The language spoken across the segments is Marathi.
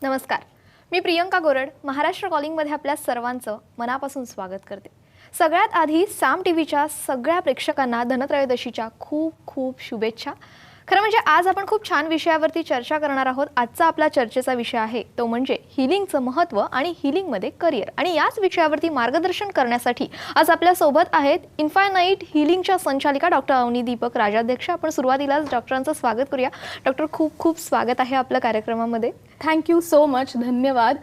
नमस्कार, मी प्रियंका गोरड महाराष्ट्र कॉलिंगमध्ये आपल्या सर्वांचं मनापासून स्वागत करते। सगळ्यात आधी साम टीव्हीच्या सगळ्या प्रेक्षकांना धनत्रयोदशीच्या खूप खूप शुभेच्छा। खरं म्हणजे आज आपण खूप छान विषयावरती चर्चा करणार आहोत। आजचा आपला चर्चेचा विषय आहे तो म्हणजे हीलिंगचं महत्त्व आणि हीलिंगमध्ये करिअर। आणि याच विषयावरती मार्गदर्शन करण्यासाठी आज आपल्या सोबत आहेत इन्फायनाइट हीलिंगच्या संचालिका डॉक्टर अवनी दीपक राजाध्यक्ष। आपण सुरुवातीलाच डॉक्टरांचं स्वागत करूया। डॉक्टर खूप खूप स्वागत आहे आपल्या कार्यक्रमामध्ये। थँक्यू सो मच, धन्यवाद।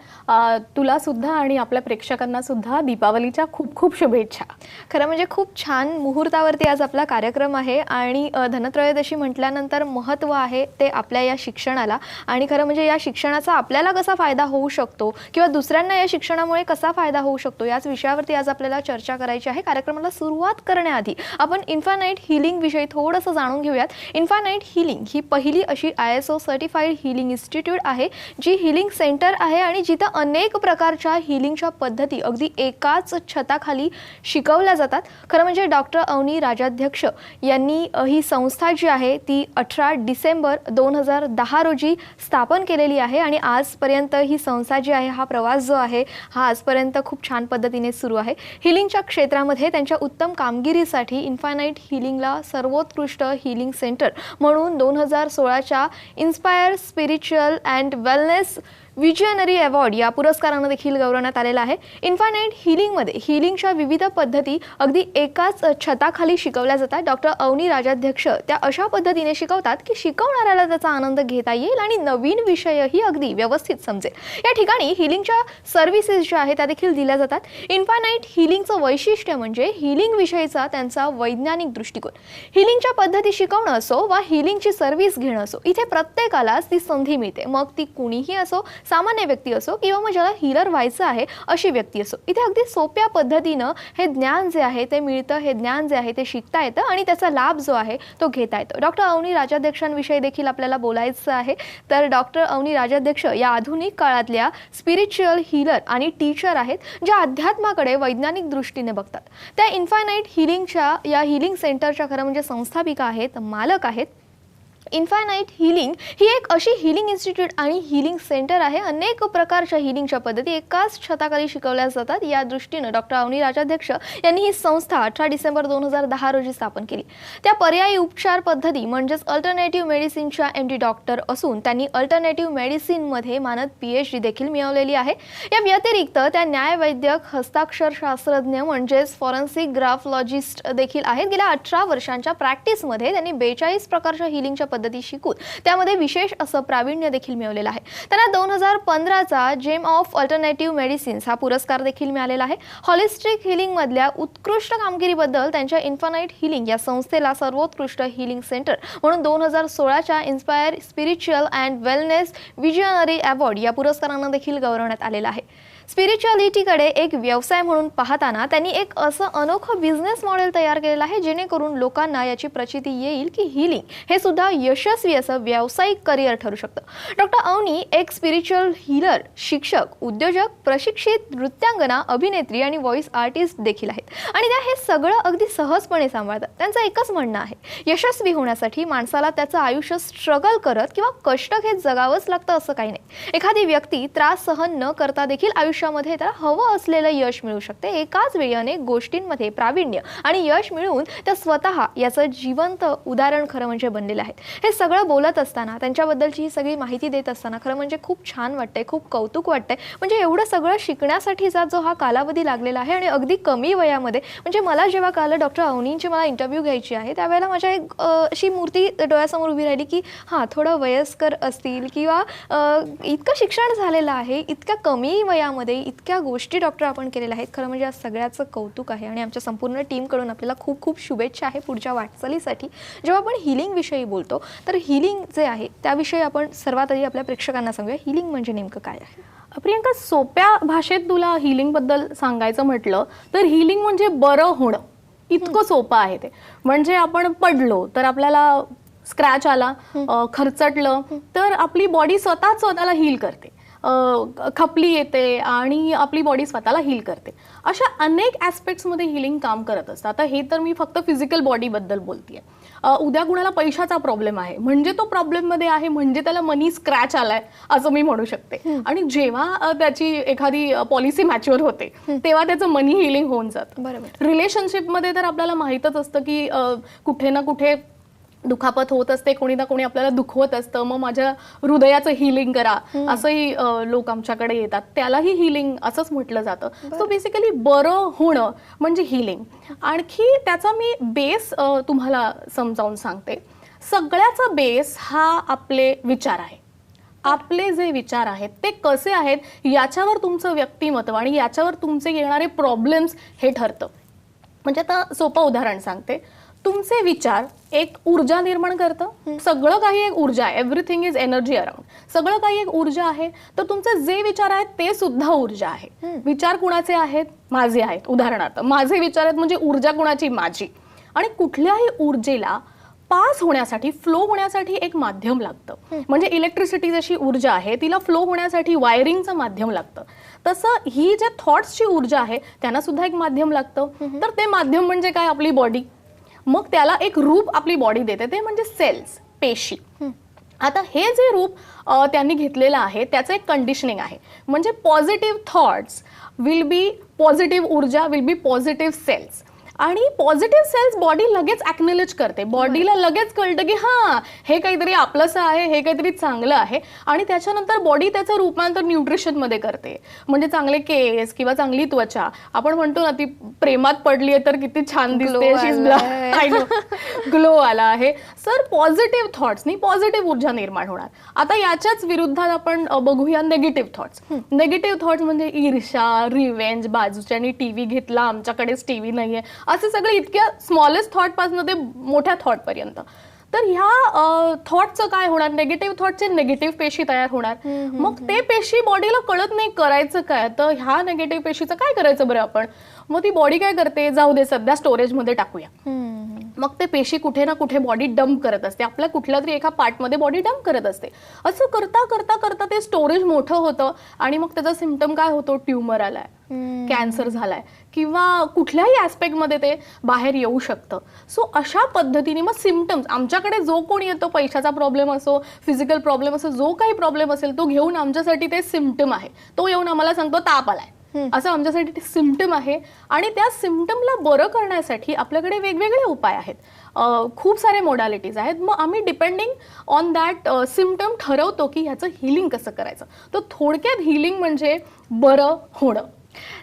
तुला सुद्धा आणि आपल्या प्रेक्षकांना सुद्धा दीपावलीच्या खूप खूप शुभेच्छा। खरं म्हणजे खूप छान मुहूर्तावरती आज आपला कार्यक्रम आहे आणि धनत्रयोदशी म्हटल्यानंतर महत्त्व आहे ते आपल्या या शिक्षणाला आणि खरं म्हणजे या शिक्षणाचा आपल्याला कसा फायदा होऊ शकतो किंवा दुसऱ्यांना या शिक्षणामुळे कसा फायदा होऊ शकतो याच विषयावरती आज आपल्याला चर्चा करायची आहे। कार्यक्रमाला सुरुवात करण्याआधी आपण इन्फायनाइट हीलिंग विषयी थोडंसं जाणून घेऊयात। इन्फायनाइट हीलिंग ही पहिली अशी ISO सर्टिफाईड हीलिंग इन्स्टिट्यूट आहे जी हीलिंग सेंटर आहे आणि जिथे अनेक प्रकारच्या हीलिंगच्या पद्धती अगदी एकाच छताखाली शिकवल्या जातात। खरं म्हणजे डॉक्टर अवनी राजाध्यक्ष यांनी ही संस्था जी आहे ती 18 डिसेंबर 2010 रोजी स्थापन केलेली आहे आणि आजपर्यंत ही संस्था जी आहे हा प्रवास जो आहे हा आजपर्यंत खूप छान पद्धतीने सुरू आहे। हीलिंगच्या क्षेत्रामध्ये त्यांच्या उत्तम कामगिरीसाठी इन्फायनाइट हीलिंगला सर्वोत्कृष्ट हीलिंग सेंटर म्हणून 2016च्या inspire spiritual and wellness visionary award या पुरस्काराने देखील गौरवण्यात आलेला आहे। इन्फायनाइट हीलिंगमध्ये हीलिंगच्या विविध पद्धती अगदी एकाच छताखाली शिकवल्या जातात। डॉक्टर अवनी राजाध्यक्ष त्या अशा पद्धतीने शिकवतात की शिकवणाऱ्याला त्याचा आनंद घेता येईल आणि नवीन विषयही अगदी व्यवस्थित समजेल। या ठिकाणी हीलिंगच्या सर्व्हिसेस ज्या आहेत त्या देखील दिल्या जातात। इन्फायनाइट हीलिंगचं वैशिष्ट्य म्हणजे हीलिंग विषयीचा त्यांचा वैज्ञानिक दृष्टिकोन। हीलिंगच्या पद्धती शिकवणं असो वा हीलिंगची सर्व्हिस घेणं असो इथे प्रत्येकालाच ती संधी मिळते, मग ती कुणीही असो, सामान्य व्यक्ती असो किंवा मग ज्याला हीलर व्हायचं आहे अशी व्यक्ती असो। इथे अगदी सोप्या पद्धतीने हे ज्ञान जे आहे ते मिळतं, हे ज्ञान जे आहे ते शिकता येतं आणि त्याचा लाभ जो आहे तो घेता येतो। डॉक्टर अवनी राजाध्यक्षांविषयी देखील आपल्याला बोलायचं आहे। तर डॉक्टर अवनी राजाध्यक्ष या आधुनिक काळातल्या स्पिरिच्युअल हीलर आणि टीचर आहेत ज्या अध्यात्माकडे वैज्ञानिक दृष्टीने बघतात। त्या इन्फायनाइट हीलिंगच्या या हीलिंग सेंटरच्या खरं म्हणजे संस्थापिका आहेत, मालक आहेत। इन्फायनाइट हीलिंग ही एक अशी हीलिंग इन्स्टिट्यूट आणि हीलिंग सेंटर आहे। अनेक प्रकारच्या हीलिंगच्या पद्धती एकाच छताखाली शिकवल्या जातात। या दृष्टीने डॉक्टर अवनी राजाध्यक्ष यांनी ही संस्था 18 डिसेंबर 2010 रोजी स्थापन केली। त्या पर्यायी उपचार पद्धती म्हणजेच अल्टरनेटिव्ह मेडिसिनच्या MD डॉक्टर असून त्यांनी अल्टरनेटिव्ह मेडिसिनमध्ये मानद PhD देखील मिळवलेली आहे। या व्यतिरिक्त त्या न्यायवैद्यक हस्ताक्षर शास्त्रज्ञ म्हणजेच फॉरेन्सिक ग्राफोलॉजिस्ट देखील आहेत। गेल्या 18 वर्षांच्या प्रॅक्टिसमध्ये त्यांनी 42 प्रकारच्या हीलिंगच्या पद्धती शिकून त्यामध्ये विशेष असं प्रावीण्य देखील मिळवलेलं आहे। त्यांना 2015चा जेम ऑफ अल्टरनेटिव्ह मेडिसिन्स हा पुरस्कार देखील मिळालेला आहे। हॉलिस्टिक हीलिंग मधल्या उत्कृष्ट कामगिरीबद्दल त्यांच्या इन्फायनाइट हीलिंग या संस्थेला सर्वोत्कृष्ट हीलिंग सेंटर म्हणून 2016च्या inspire spiritual and wellness visionary award या पुरस्काराने देखील गौरवण्यात आलेला आहे। स्पिरिच्युअलिटीकडे एक व्यवसाय म्हणून पाहताना त्यांनी एक असं अनोखं बिझनेस मॉडेल तयार केलेलं आहे जेणेकरून लोकांना याची प्रचिती येईल की हीलिंग हे सुद्धा यशस्वी असं व्यावसायिक करिअर ठरू शकतं। डॉक्टर अवनी एक स्पिरिच्युअल हीलर, शिक्षक, उद्योजक, प्रशिक्षित नृत्यांगना, अभिनेत्री आणि व्हॉइस आर्टिस्ट देखील आहेत आणि त्या हे सगळं अगदी सहजपणे सांभाळतात। त्यांचं एकच म्हणणं आहे, यशस्वी होण्यासाठी माणसाला त्याचं आयुष्य स्ट्रगल करत किंवा कष्ट घेत जगावंच लागतं असं काही नाही। एखादी व्यक्ती त्रास सहन न करता देखील आयुष्यामध्ये त्याला हवं असलेलं यश मिळू शकते। एकाच वेळी अनेक गोष्टींमध्ये प्रावीण्य आणि यश मिळवून त्या स्वतः याचं जिवंत उदाहरण खरं म्हणजे बनलेलं आहे। हे सगळं बोलत असताना त्यांच्याबद्दलची ही सगळी माहिती देत असताना खरं म्हणजे खूप छान वाटतंय, खूप कौतुक वाटतंय। म्हणजे एवढं सगळं शिकण्यासाठीचा जो हा कालावधी लागलेला आहे आणि अगदी कमी वयामध्ये म्हणजे मला जेव्हा कळलं डॉक्टर अवनींची मला इंटरव्ह्यू घ्यायची आहे त्यावेळेला माझ्या एक अशी मूर्ती डोळ्यासमोर उभी राहिली की हां थोडं वयस्कर असतील किंवा इतकं शिक्षण झालेलं आहे, इतक्या कमी वयामध्ये इतक्या गोष्टी डॉक्टर आपण केलेल्या आहेत। खरं म्हणजे या सगळ्याचं कौतुक आहे आणि आमच्या संपूर्ण टीमकडून आपल्याला खूप खूप शुभेच्छा आहे पुढच्या वाटचालीसाठी। जेव्हा आपण हीलिंग विषयी बोलतो तर हीलिंग जे आहे त्याविषयी आपण सर्वात आधी आपल्या प्रेक्षकांना सांगूया, हीलिंग म्हणजे नेमकं काय आहे? प्रियंका, सोप्या भाषेत तुला हीलिंग बद्दल सांगायचं म्हटलं तर हीलिंग म्हणजे बरं होणं, इतकं सोपं आहे ते। म्हणजे आपण पडलो तर आपल्याला स्क्रॅच आला, खरचटलं तर आपली बॉडी स्वतःला हील करते, खपली येते आणि आपली बॉडी स्वतःला हील करते। अशा अनेक ॲस्पेक्ट्समध्ये हीलिंग काम करत असतं। आता हे तर मी फक्त फिजिकल बॉडीबद्दल बोलतेय, उद्या कुणाला पैशाचा प्रॉब्लेम आहे म्हणजे तो प्रॉब्लेम मध्ये आहे, म्हणजे त्याला मनी स्क्रॅच आलाय असं मी म्हणू शकते. आणि जेव्हा त्याची एखादी पॉलिसी मॅच्युअर होते तेव्हा त्याचं मनी हिलिंग होऊन जातं. बरोबर. रिलेशनशिपमध्ये तर आपल्याला माहीतच असतं की कुठे ना कुठे दुखापत होत असते, कोणी ना कोणी आपल्याला दुखवत असतं, मग माझ्या हृदयाचं हिलिंग करा असंही लोक आमच्याकडे येतात, त्यालाही हिलिंग असंच म्हटलं जातं. सो बेसिकली बरं होणं म्हणजे हिलिंग. आणखी त्याचा मी बेस तुम्हाला समजावून सांगते. सगळ्याचा बेस हा आपले विचार आहे. आपले जे विचार आहेत ते कसे आहेत याच्यावर तुमचं व्यक्तिमत्व आणि याच्यावर तुमचे येणारे प्रॉब्लेम्स हे ठरतं. म्हणजे आता सोपं उदाहरण सांगते. तुमचे विचार एक ऊर्जा निर्माण करतं. सगळं काही एक ऊर्जा आहे. Everything is energy around. सगळं काही एक ऊर्जा आहे. तर तुमचे जे विचार आहेत ते सुद्धा ऊर्जा आहे. विचार कुणाचे आहेत? माझे आहेत. उदाहरणार्थ माझे विचार आहेत म्हणजे ऊर्जा कुणाची? माझी. आणि कुठल्याही ऊर्जेला पास होण्यासाठी, फ्लो होण्यासाठी एक माध्यम लागतं. म्हणजे इलेक्ट्रिसिटी जशी ऊर्जा आहे तिला फ्लो होण्यासाठी वायरिंगचं माध्यम लागतं. तसं ही जे थॉट्सची ऊर्जा आहे त्यांना सुद्धा एक माध्यम लागतं. तर ते माध्यम म्हणजे काय? आपली बॉडी. मग त्याला एक रूप आपली बॉडी देते, ते म्हणजे सेल्स, पेशी. आता हे जे रूप त्यांनी घेतलेलं आहे त्याचं एक कंडिशनिंग आहे. म्हणजे positive thoughts will be positive ऊर्जा, विल बी पॉझिटिव्ह सेल्स. आणि पॉझिटिव्ह सेल्स बॉडी लगेच ॲक्नॉलेज करते. बॉडीला लगेच कळतं की हां हे काहीतरी आपलंसं आहे, हे काहीतरी चांगलं आहे. आणि त्याच्यानंतर बॉडी त्याचं रूपांतर न्यूट्रिशनमध्ये करते. म्हणजे चांगले केस किंवा चांगली त्वचा. आपण म्हणतो ना ती प्रेमात पडली आहे तर किती छान दिसते, ग्लो आला आहे. सर पॉझिटिव्ह थॉट्सनी पॉझिटिव्ह ऊर्जा निर्माण होणार. आता याच्याच विरुद्धात आपण बघूया निगेटिव्ह थॉट्स. निगेटिव्ह थॉट्स म्हणजे ईर्ष्या, रिवेंज, बाजूच्यानी टीव्ही घेतला, आमच्याकडेच टीव्ही नाहीये, असे सगळे इतक्या स्मॉलेस्ट थॉट पासून ते मोठ्या थॉट पर्यंत. तर ह्या थॉटचं काय होणार? निगेटिव्ह थॉटचे निगेटिव्ह पेशी तयार होणार. मग ते पेशी बॉडीला कळत नाही करायचं काय. तर ह्या निगेटिव्ह पेशीचं काय करायचं बरं आपण? मग ती बॉडी काय करते? जाऊ दे सध्या स्टोरेजमध्ये टाकूया. मग ते पेशी कुठे ना कुठे बॉडी डंप करत असते. आपल्या कुठल्या तरी एका पार्टमध्ये बॉडी डंप करत असते. असं करता करता करता ते स्टोरेज मोठं होतं आणि मग त्याचा सिम्पटम काय होतो? ट्युमर आलाय, कॅन्सर झालाय किंवा कुठल्याही ऍस्पेक्टमध्ये ते बाहेर येऊ शकतं. सो अशा पद्धतीने मग सिम्पटम्स आमच्याकडे जो कोणी येतो, पैशाचा प्रॉब्लेम असो, फिजिकल प्रॉब्लेम असो, जो काही प्रॉब्लेम असेल तो घेऊन आमच्यासाठी ते सिम्पटम आहे. तो येऊन आम्हाला सांगतो ताप आलाय, असं आमच्यासाठी ते सिम्पटम आहे. आणि त्या सिम्पटमला बरं करण्यासाठी आपल्याकडे वेगवेगळे उपाय आहेत. खूप सारे मोडॅलिटीज आहेत. मग आम्ही डिपेंडिंग ऑन दॅट सिम्पटम ठरवतो की ह्याचं हिलिंग कसं करायचं. तर थोडक्यात हिलिंग म्हणजे बरं होणं.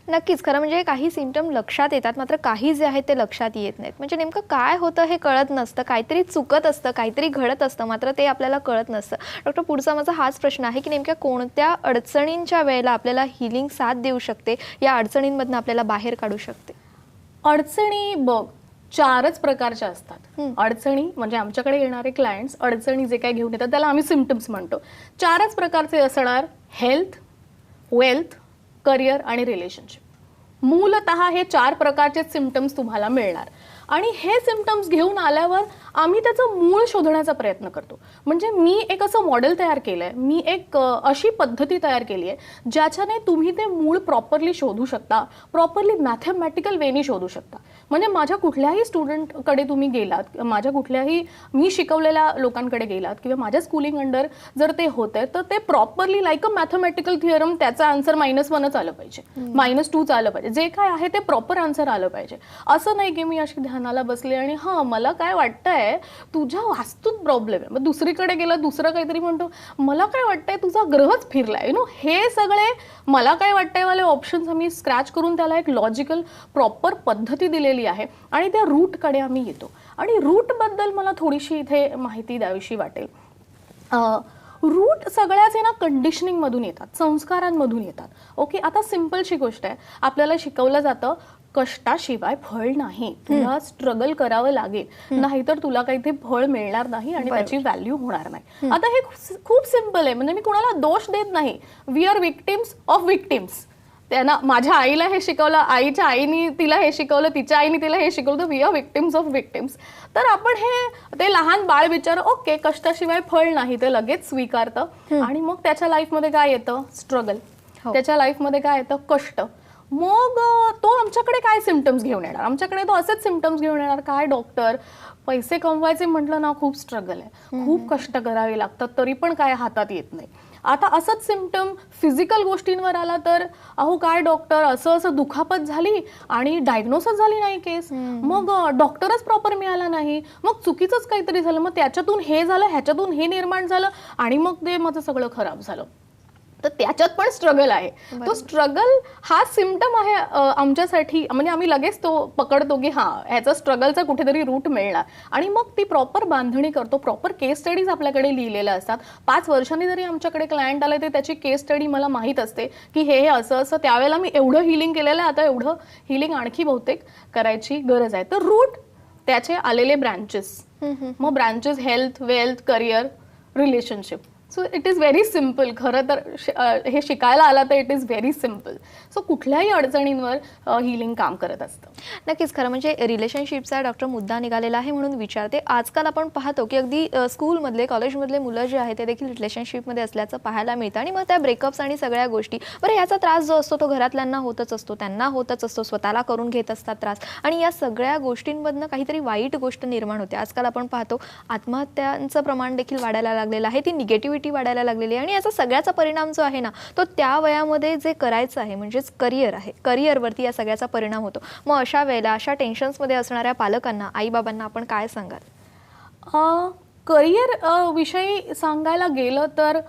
नक्कीच. खरं म्हणजे काही सिम्पटम लक्षात येतात, मात्र काही जे आहेत ते लक्षात येत नाहीत. म्हणजे नेमकं काय होतं हे कळत नसतं, काहीतरी चुकत असतं, काहीतरी घडत असतं, मात्र ते आपल्याला कळत नसतं. डॉक्टर, पुढचा माझा हाच प्रश्न आहे की नेमक्या कोणत्या अडचणींच्या वेळेला आपल्याला हिलिंग साथ देऊ शकते, या अडचणींमधून आपल्याला बाहेर काढू शकते? अडचणी बघ 4च प्रकारच्या असतात. अडचणी म्हणजे आमच्याकडे येणारे क्लायंट्स अडचणी जे काही घेऊन येतात त्याला आम्ही सिम्पटम्स म्हणतो. 4च प्रकारचे असणार: हेल्थ, वेल्थ, करिअर आणि रिलेशनशिप. मूलतः हे 4 प्रकारचे सिम्पटम्स तुम्हाला मिळणार. आणि हे सिम्पटम्स घेऊन आल्यावर आम्ही त्याचं मूळ शोधण्याचा प्रयत्न करतो. म्हणजे मी एक असं मॉडेल तयार केलं आहे, मी एक अशी पद्धती तयार केली आहे ज्याच्याने तुम्ही ते मूळ प्रॉपरली शोधू शकता, प्रॉपरली मॅथमॅटिकल वेनी शोधू शकता. म्हणजे माझ्या कुठल्याही स्टुडंटकडे तुम्ही गेलात, माझ्या कुठल्याही मी शिकवलेल्या लोकांकडे गेलात किंवा माझ्या स्कूलिंग अंडर जर ते होतंय तर ते properly like a mathematical theorem त्याचा आन्सर -1च आलं पाहिजे, -2च आलं पाहिजे. जे काय आहे ते प्रॉपर आन्सर आलं पाहिजे. असं नाही की मी अशी ध्यानाला बसले आणि हां मला काय वाटतंय तुझ्या वास्तूत प्रॉब्लेम आहे, मग दुसरीकडे गेलं दुसरं काहीतरी म्हणतो मला काय वाटतंय तुझा ग्रहच फिरलाय. हे सगळे मला काय वाटतंय वाले ऑप्शन्स आम्ही स्क्रॅच करून त्याला एक लॉजिकल प्रॉपर पद्धती दिलेली आहे आणि त्या रूटकडे आम्ही येतो. आणि रूटबद्दल मला थोडीशी इथे माहिती द्यावीशी वाटेल. रूट सगळ्याच ना कंडिशनिंगमधून येतात, संस्कारांमधून येतात. ओके, आता सिम्पलशी गोष्ट आहे, आपल्याला शिकवलं जातं कष्टाशिवाय फळ नाही, तुला स्ट्रगल करावं लागेल, नाहीतर तुला काही ते फळ मिळणार नाही आणि त्याची व्हॅल्यू होणार नाही. आता हे खूप सिम्पल आहे. म्हणजे मी कुणाला दोष देत नाही. We are victims of victims. त्यांना माझ्या आईला हे शिकवलं, आईच्या आईनी तिला हे शिकवलं, तिच्या आईने तिला हे शिकवलं, we are victims of victims. तर आपण हे ते लहान बाळ बिचार ओके कष्टाशिवाय फळ नाही ते लगेच स्वीकारतं आणि मग त्याच्या लाईफमध्ये काय येतं? स्ट्रगल. त्याच्या लाईफमध्ये काय येतं? कष्ट. मग तो आमच्याकडे काय काय सिम्पटम्स घेऊन येणार, आमच्याकडे तो असेच सिम्पटम्स घेऊन येणार. काय डॉक्टर, पैसे कमवायचे म्हटलं ना खूप स्ट्रगल आहे, खूप कष्ट करावे लागतात, तरी पण काय हातात येत नाही. आता असंच सिम्पटम फिजिकल गोष्टींवर आला तर अहो काय डॉक्टर, असं असं दुखापत झाली आणि डायग्नोसिस झाली नाही केस, मग डॉक्टरच प्रॉपर मिळाला नाही, मग चुकीचंच काहीतरी झालं, मग त्याच्यातून हे झालं, ह्याच्यातून हे निर्माण झालं आणि मग ते माझं सगळं खराब झालं. तर त्याच्यात पण स्ट्रगल आहे. तो स्ट्रगल हा सिम्पटम आहे आमच्यासाठी, म्हणजे आम्ही लगेच तो पकडतो की हा ह्याचा स्ट्रगलचा कुठेतरी रूट मिळणार आणि मग ती प्रॉपर बांधणी करतो. प्रॉपर केस स्टडीज आपल्याकडे लिहिलेल्या असतात. 5 वर्षांनी जरी आमच्याकडे क्लायंट आले ते त्याची केस स्टडी मला माहीत असते की हे असं असं त्यावेळेला मी एवढं हिलिंग केलेलं आहे, आता एवढं हिलिंग आणखी बहुतेक करायची गरज आहे. तर रूट त्याचे आलेले ब्रँचेस, मग branches health, wealth, career, relationship. So it is very simple. खरं तर हे शिकायला आला तर it is very simple. So कुठल्याही अडचणींवर हिलिंग काम करत असतं. नक्कीच, खरं म्हणजे रिलेशनशिपचा डॉक्टर मुद्दा निघालेला आहे म्हणून विचारते. आजकाल आपण पाहतो की अगदी स्कूलमधले, कॉलेजमधले मुलं जे आहेत ते देखील रिलेशनशिपमध्ये असल्याचं पाहायला मिळतं आणि मग त्या ब्रेकअप्स आणि सगळ्या गोष्टी. बरं, याचा त्रास जो असतो तो घरातल्यांना होतच असतो, त्यांना होतच असतो, स्वतःला करून घेत असतात त्रास आणि या सगळ्या गोष्टींमधनं काहीतरी वाईट गोष्ट निर्माण होते. आजकाल आपण पाहतो आत्महत्यांचं प्रमाण देखील वाढायला लागलेलं आहे, ती निगेटिव्हिटी वाढायला लागलेली आहे आणि याचा सगळ्याचा परिणाम जो आहे ना तो त्या वयामध्ये जे करायचं आहे म्हणजेच करिअर आहे, करिअरवरती या सगळ्याचा परिणाम होतो. मग अशा वेळेला अशा टेन्शन्समध्ये असणाऱ्या पालकांना, आईबाबांना आपण काय सांगाल? करिअर विषयी सांगायला गेलं तर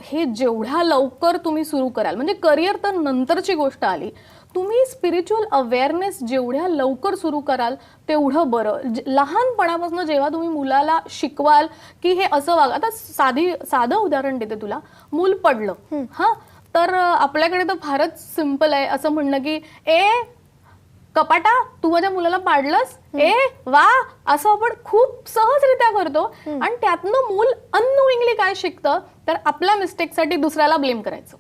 हे जेवढ्या लवकर तुम्ही सुरू कराल, म्हणजे करिअर तर नंतरची गोष्ट आली, तुम्ही स्पिरिच्युअल अवेअरनेस जेवढ्या लवकर सुरू कराल तेवढं बरं. लहानपणापासून जेव्हा तुम्ही मुलाला शिकवाल की हे असं वाग, आता साधं उदाहरण देते तुला, मूल पडलं हा, तर आपल्याकडे तर फारच सिम्पल आहे असं म्हणणं की ए कपाटा तू माझ्या मुलाला पाडलंस, ए वा, असं आपण खूप सहजरित्या करतो आणि त्यातनं मूल अननोइंगली काय शिकतं तर आपल्या मिस्टेकसाठी दुसऱ्याला ब्लेम करायचं.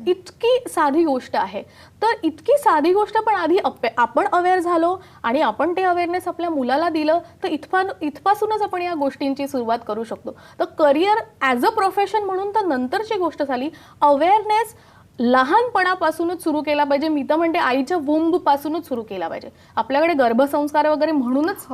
इतकी साधी गोष्ट आहे. तर इतकी साधी गोष्ट पण आधी आपण अवेअर झालो आणि आपण ते अवेअरनेस आपल्या मुलाला दिलं तर इथपासूनच आपण या गोष्टींची सुरुवात करू शकतो. तर करिअर ॲज अ प्रोफेशन म्हणून तर नंतरची गोष्ट झाली. अवेअरनेस लहानपणापासूनच सुरू केला पाहिजे. मी तर म्हणते आईच्या वुंब पासूनच सुरू केला पाहिजे. आपल्याकडे गर्भसंस्कार वगैरे म्हणूनच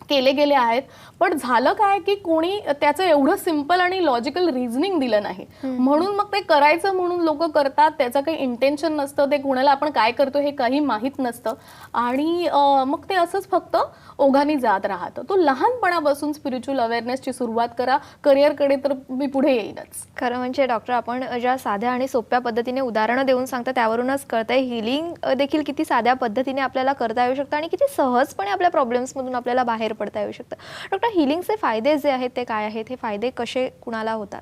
केले गेले आहेत, पण झालं काय की कोणी त्याचं एवढं सिम्पल आणि लॉजिकल रिझनिंग दिलं नाही, म्हणून मग ते करायचं म्हणून लोक करतात. त्याचं काही इंटेन्शन नसतं, ते कुणाला आपण काय करतो हे काही माहीत नसतं आणि मग ते असंच फक्त ओघाने जात राहतं. तो लहानपणापासून स्पिरिच्युअल अवेअरनेसची सुरुवात करा. करिअरकडे तर मी पुढे येईनच. खरं म्हणजे डॉक्टर, आपण ज्या साध्या आणि सोप्या पद्धतीने उदाहरणं देऊन सांगता त्यावरूनच कळतंय हिलिंग देखील किती साध्या पद्धतीने आपल्याला करता येऊ शकतं आणि किती सहजपणे आपल्या प्रॉब्लेम्समधून आपल्याला बाहेर पडता येऊ शकतं. डॉक्टर, हिलिंगचे फायदे जे आहेत ते काय आहेत? हे फायदे कसे कुणाला होतात?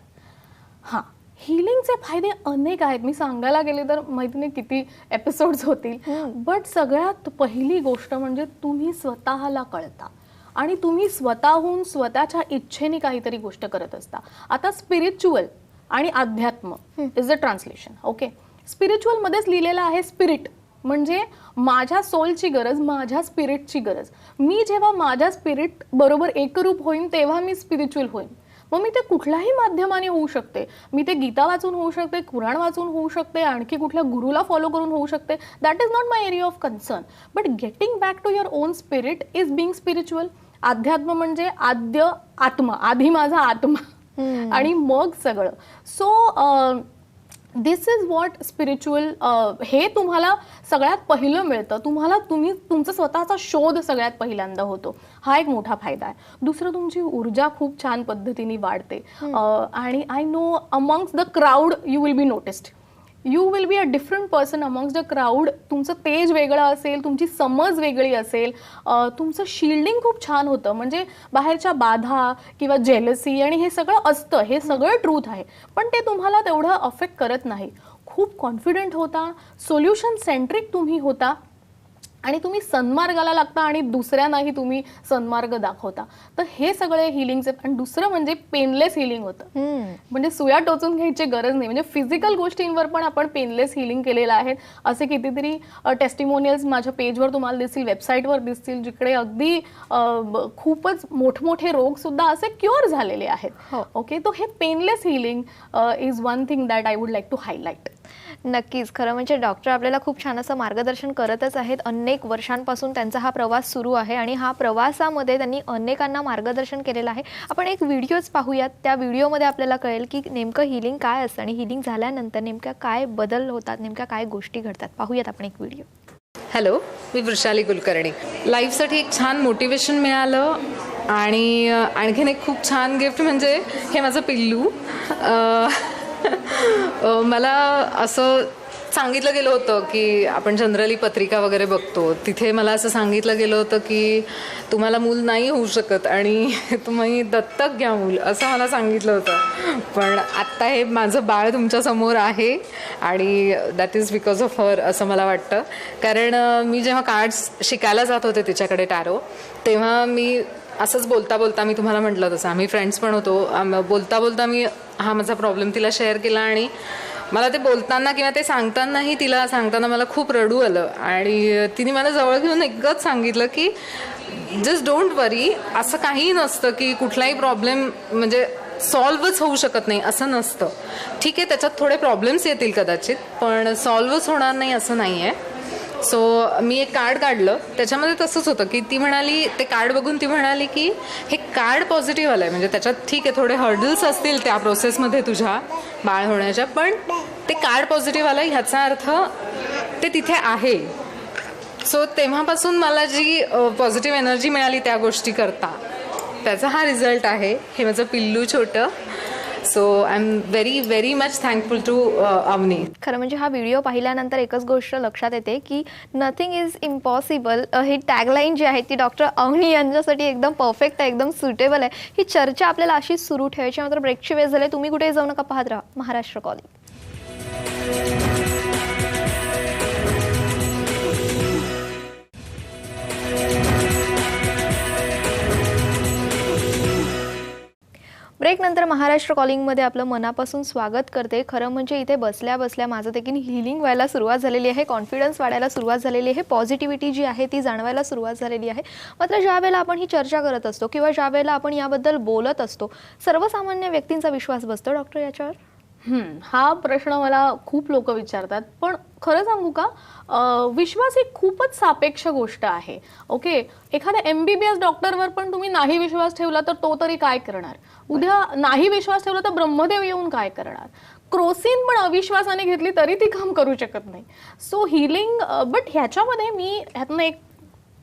हां, हिलिंगचे फायदे अनेक आहेत. मी सांगायला गेले तर माहिती नाही किती एपिसोड्स होतील, बट सगळ्यात पहिली गोष्ट म्हणजे तुम्ही स्वतःला कळता आणि तुम्ही स्वतःहून स्वतःच्या इच्छेने काहीतरी गोष्ट करत असता. आता स्पिरिच्युअल आणि अध्यात्म is a translation. Okay, spiritual मध्येच लिहिलेलं आहे स्पिरिट, म्हणजे माझ्या सोलची गरज, माझ्या स्पिरिटची गरज. मी जेव्हा माझ्या स्पिरिट बरोबर एकरूप होईन तेव्हा मी स्पिरिच्युअल होईन. मग मी ते कुठल्याही माध्यमाने होऊ शकते. मी ते गीता वाचून होऊ शकते, कुराण वाचून होऊ शकते, आणखी कुठल्या गुरुला फॉलो करून होऊ शकते. That is not my area of concern. But getting back to your own spirit is being spiritual. अध्यात्म म्हणजे आद्य आत्मा, आधी माझा आत्मा आणि मग सगळं. So this is what spiritual. हे तुम्हाला सगळ्यात पहिलं मिळतं. तुमचा स्वतःचा शोध सगळ्यात पहिल्यांदा होतो. हा एक मोठा फायदा आहे. दुसरं, तुमची ऊर्जा खूप छान पद्धतीने वाढते आणि I know amongst the crowd you will be noticed. You will be a different person amongst the crowd. तुमचं तेज वेगळं असेल, तुमची समज वेगळी असेल, तुमचं शिल्डिंग खूप छान होतं. म्हणजे बाहेरच्या बाधा किंवा जेलसी आणि हे सगळं असतं, हे सगळं ट्रूथ आहे, पण ते तुम्हाला तेवढं अफेक्ट करत नाही. खूप कॉन्फिडंट होता, सोल्युशन सेंट्रिक तुम्ही होता आणि तुम्ही सन्मार्गाला लागता आणि दुसऱ्यांनाही तुम्ही सन्मार्ग दाखवता. तर हे सगळे हिलिंगचे. आणि दुसरं म्हणजे पेनलेस हिलिंग होतं. म्हणजे सुया टोचून घ्यायची गरज नाही. म्हणजे फिजिकल गोष्टींवर पण आपण पेनलेस हिलिंग केलेलं आहे. असे कितीतरी टेस्टिमोनियल्स माझ्या पेजवर तुम्हाला दिसतील, वेबसाईटवर दिसतील, जिकडे अगदी खूपच मोठमोठे रोग सुद्धा असे क्युअर झालेले आहेत. ओके, तो हे painless healing is one thing that I would like to highlight. नक्कीच. खरं म्हणजे डॉक्टर आपल्याला खूप छान असं मार्गदर्शन करतच आहेत. अनेक वर्षांपासून त्यांचा हा प्रवास सुरू आहे आणि हा प्रवासामध्ये त्यांनी अनेकांना मार्गदर्शन केलेलं आहे. आपण एक व्हिडिओच पाहूयात. त्या व्हिडिओमध्ये आपल्याला कळेल की नेमकं हीलिंग काय असतं आणि हीलिंग झाल्यानंतर नेमक्या काय बदल होतात, नेमक्या काय गोष्टी घडतात. पाहूयात आपण एक व्हिडिओ. हॅलो, मी वृषाली कुलकर्णी. लाईफसाठी एक छान मोटिवेशन मिळालं आणि आणखीन एक खूप छान गिफ्ट म्हणजे हे माझं पिल्लू. मला असं सांगितलं गेलं होतं की आपण जनरली पत्रिका वगैरे बघतो, तिथे मला असं सांगितलं गेलं होतं की तुम्हाला मूल नाही होऊ शकत आणि तुम्ही दत्तक घ्या मूल, असं मला सांगितलं होतं. पण आत्ता हे माझं बाळ तुमच्यासमोर आहे आणि that is because of her असं मला वाटतं. कारण मी जेव्हा कार्ड्स शिकायला जात होते तिच्याकडे टॅरो, तेव्हा मी असंच बोलता बोलता, मी तुम्हाला म्हटलं तसं आम्ही फ्रेंड्स पण होतो, बोलता बोलता मी हा माझा प्रॉब्लेम तिला शेअर केला आणि मला ते बोलताना किंवा ते सांगतानाही तिला सांगताना मला खूप रडू आलं आणि तिने मला जवळ घेऊन एकच सांगितलं की जस्ट डोंट वरी, असं काहीही नसतं की कुठलाही प्रॉब्लेम म्हणजे सॉल्वच होऊ शकत नाही असं नसतं. ठीक आहे, त्याच्यात थोडे प्रॉब्लेम्स येतील कदाचित, पण सॉल्वच होणार नाही असं नाही आहे. सो मी एक कार्ड काढलं, त्याच्यामध्ये तसंच होतं की ती म्हणाली, ते कार्ड बघून ती म्हणाली की हे कार्ड पॉझिटिव्ह आलं आहे, म्हणजे त्याच्यात ठीक आहे थोडे हर्डल्स असतील त्या प्रोसेसमध्ये तुझ्या बाळ होण्याच्या, पण ते कार्ड पॉझिटिव्ह आलं ह्याचा अर्थ ते तिथे आहे. सो तेव्हापासून मला जी पॉझिटिव्ह एनर्जी मिळाली त्या गोष्टी करता, त्याचा हा रिझल्ट आहे. हे माझं पिल्लू छोटं. So I am very very much thankful to Avani. खरं म्हणजे हा व्हिडिओ पाहिल्यानंतर एकच गोष्ट लक्षात येते की नथिंग इज इम्पॉसिबल. ही टॅगलाईन जी आहे ती डॉक्टर अवनी यांच्यासाठी एकदम परफेक्ट आहे, एकदम सुटेबल आहे. ही चर्चा आपल्याला अशीच सुरू ठेवायची. मात्र ब्रेकची वेळ झाली. तुम्ही कुठे जाऊ नका, पाहत राहा महाराष्ट्र कॉलिंग. ब्रेक नंतर महाराष्ट्र कॉलिंगमध्ये आपलं मनापासून स्वागत करते. खरं म्हणजे इथे बसल्या बसल्या माझं देखील हिलिंग व्हायला सुरुवात झालेली आहे, कॉन्फिडन्स वाढायला सुरुवात झालेली आहे, पॉझिटिव्हिटी जी आहे ती जाणवायला सुरुवात झालेली आहे. मात्र ज्या वेळेला आपण ही चर्चा करत असतो किंवा ज्या वेळेला आपण याबद्दल बोलत असतो, सर्वसामान्य व्यक्तींचा विश्वास बसतो डॉक्टर याच्यावर? हा प्रश्न मला खूप लोक विचारतात, पण खरं सांगू का, विश्वास ही खूपच सापेक्ष गोष्ट आहे. ओके, एखाद्या MBBS डॉक्टरवर पण तुम्ही नाही विश्वास ठेवला तर तो तरी काय करणार? उद्या नाही विश्वास ठेवला तर ब्रह्मदेव येऊन काय करणार? क्रोसिन पण अविश्वासाने घेतली तरी ती काम करू शकत नाही. सो हिलिंग, बट ह्याच्यामध्ये मी ह्यातनं एक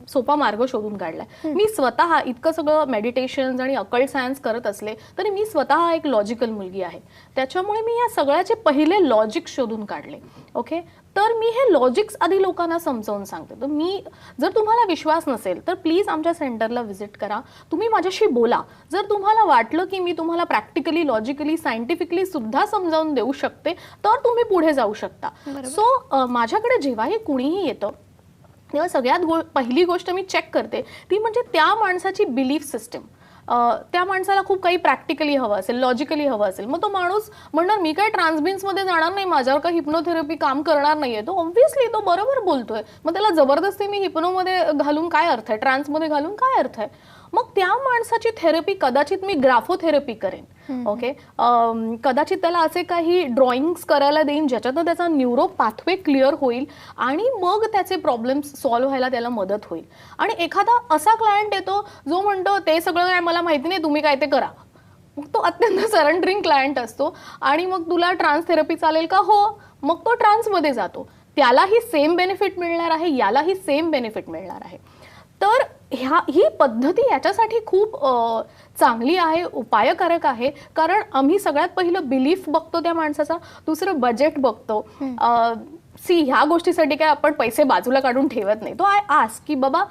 सोपा मार्ग शोधून काढलाय. मी स्वतः इतकं सगळं मेडिटेशन आणि अकल्ट सायन्स करत असले तरी मी स्वतः एक लॉजिकल मुलगी आहे. त्याच्यामुळे मी या सगळ्याचे पहिले लॉजिक शोधून काढले. ओके, तर मी हे लॉजिक्स आधी लोकांना समजावून सांगते. तर मी, जर तुम्हाला विश्वास नसेल तर प्लीज आमच्या सेंटरला व्हिजिट करा, तुम्ही माझ्याशी बोला. जर तुम्हाला वाटलं की मी तुम्हाला प्रॅक्टिकली, लॉजिकली, सायंटिफिकली सुद्धा समजावून देऊ शकते तर तुम्ही पुढे जाऊ शकता. सो माझ्याकडे जेव्हाही कुणीही येतं तेव्हा सगळ्यात पहिली गोष्ट मी चेक करते ती म्हणजे त्या माणसाची बिलीफ सिस्टम. त्या माणसाला खूप काही प्रॅक्टिकली हवं असेल, लॉजिकली हवं असेल, मग तो माणूस म्हणणार मी काय ट्रान्सबिन्समध्ये जाणार नाही, माझ्यावर काही हिप्नोथेरपी काम करणार नाहीये. तो ऑब्व्हियसली तो बरोबर बोलतोय, मग त्याला जबरदस्ती मी हिप्नोमध्ये घालून काय अर्थ आहे, ट्रान्समध्ये घालून काय अर्थ आहे? मग त्या माणसाची थेरपी कदाचित मी ग्राफोथेरपी करेन. ओके, कदाचित त्याला असे काही ड्रॉइंग्स करायला देईन ज्याच्यातून त्याचा न्यूरो पाथवे क्लिअर होईल आणि मग त्याचे प्रॉब्लेम्स सॉल्व्ह व्हायला त्याला मदत होईल. आणि एखादा असा क्लायंट येतो जो म्हणतो ते सगळं काय मला माहिती नाही, तुम्ही काय ते करा. मग तो अत्यंत सरेंडरिंग क्लायंट असतो आणि मग तुला ट्रान्स थेरपी चालेल का? हो. मग तो ट्रान्समध्ये जातो, त्यालाही सेम बेनिफिट मिळणार आहे, यालाही सेम बेनिफिट मिळणार आहे. तर ही पद्धती याच्यासाठी खूप चांगली आहे, उपायकारक आहे. कारण आम्ही सगळ्यात पहिलं बिलीफ बघतो त्या माणसाचा, दुसरं बजेट बघतो. ह्या गोष्टीसाठी काय आपण पैसे बाजूला काढून ठेवत नाही. तो आय आस्क की बाबा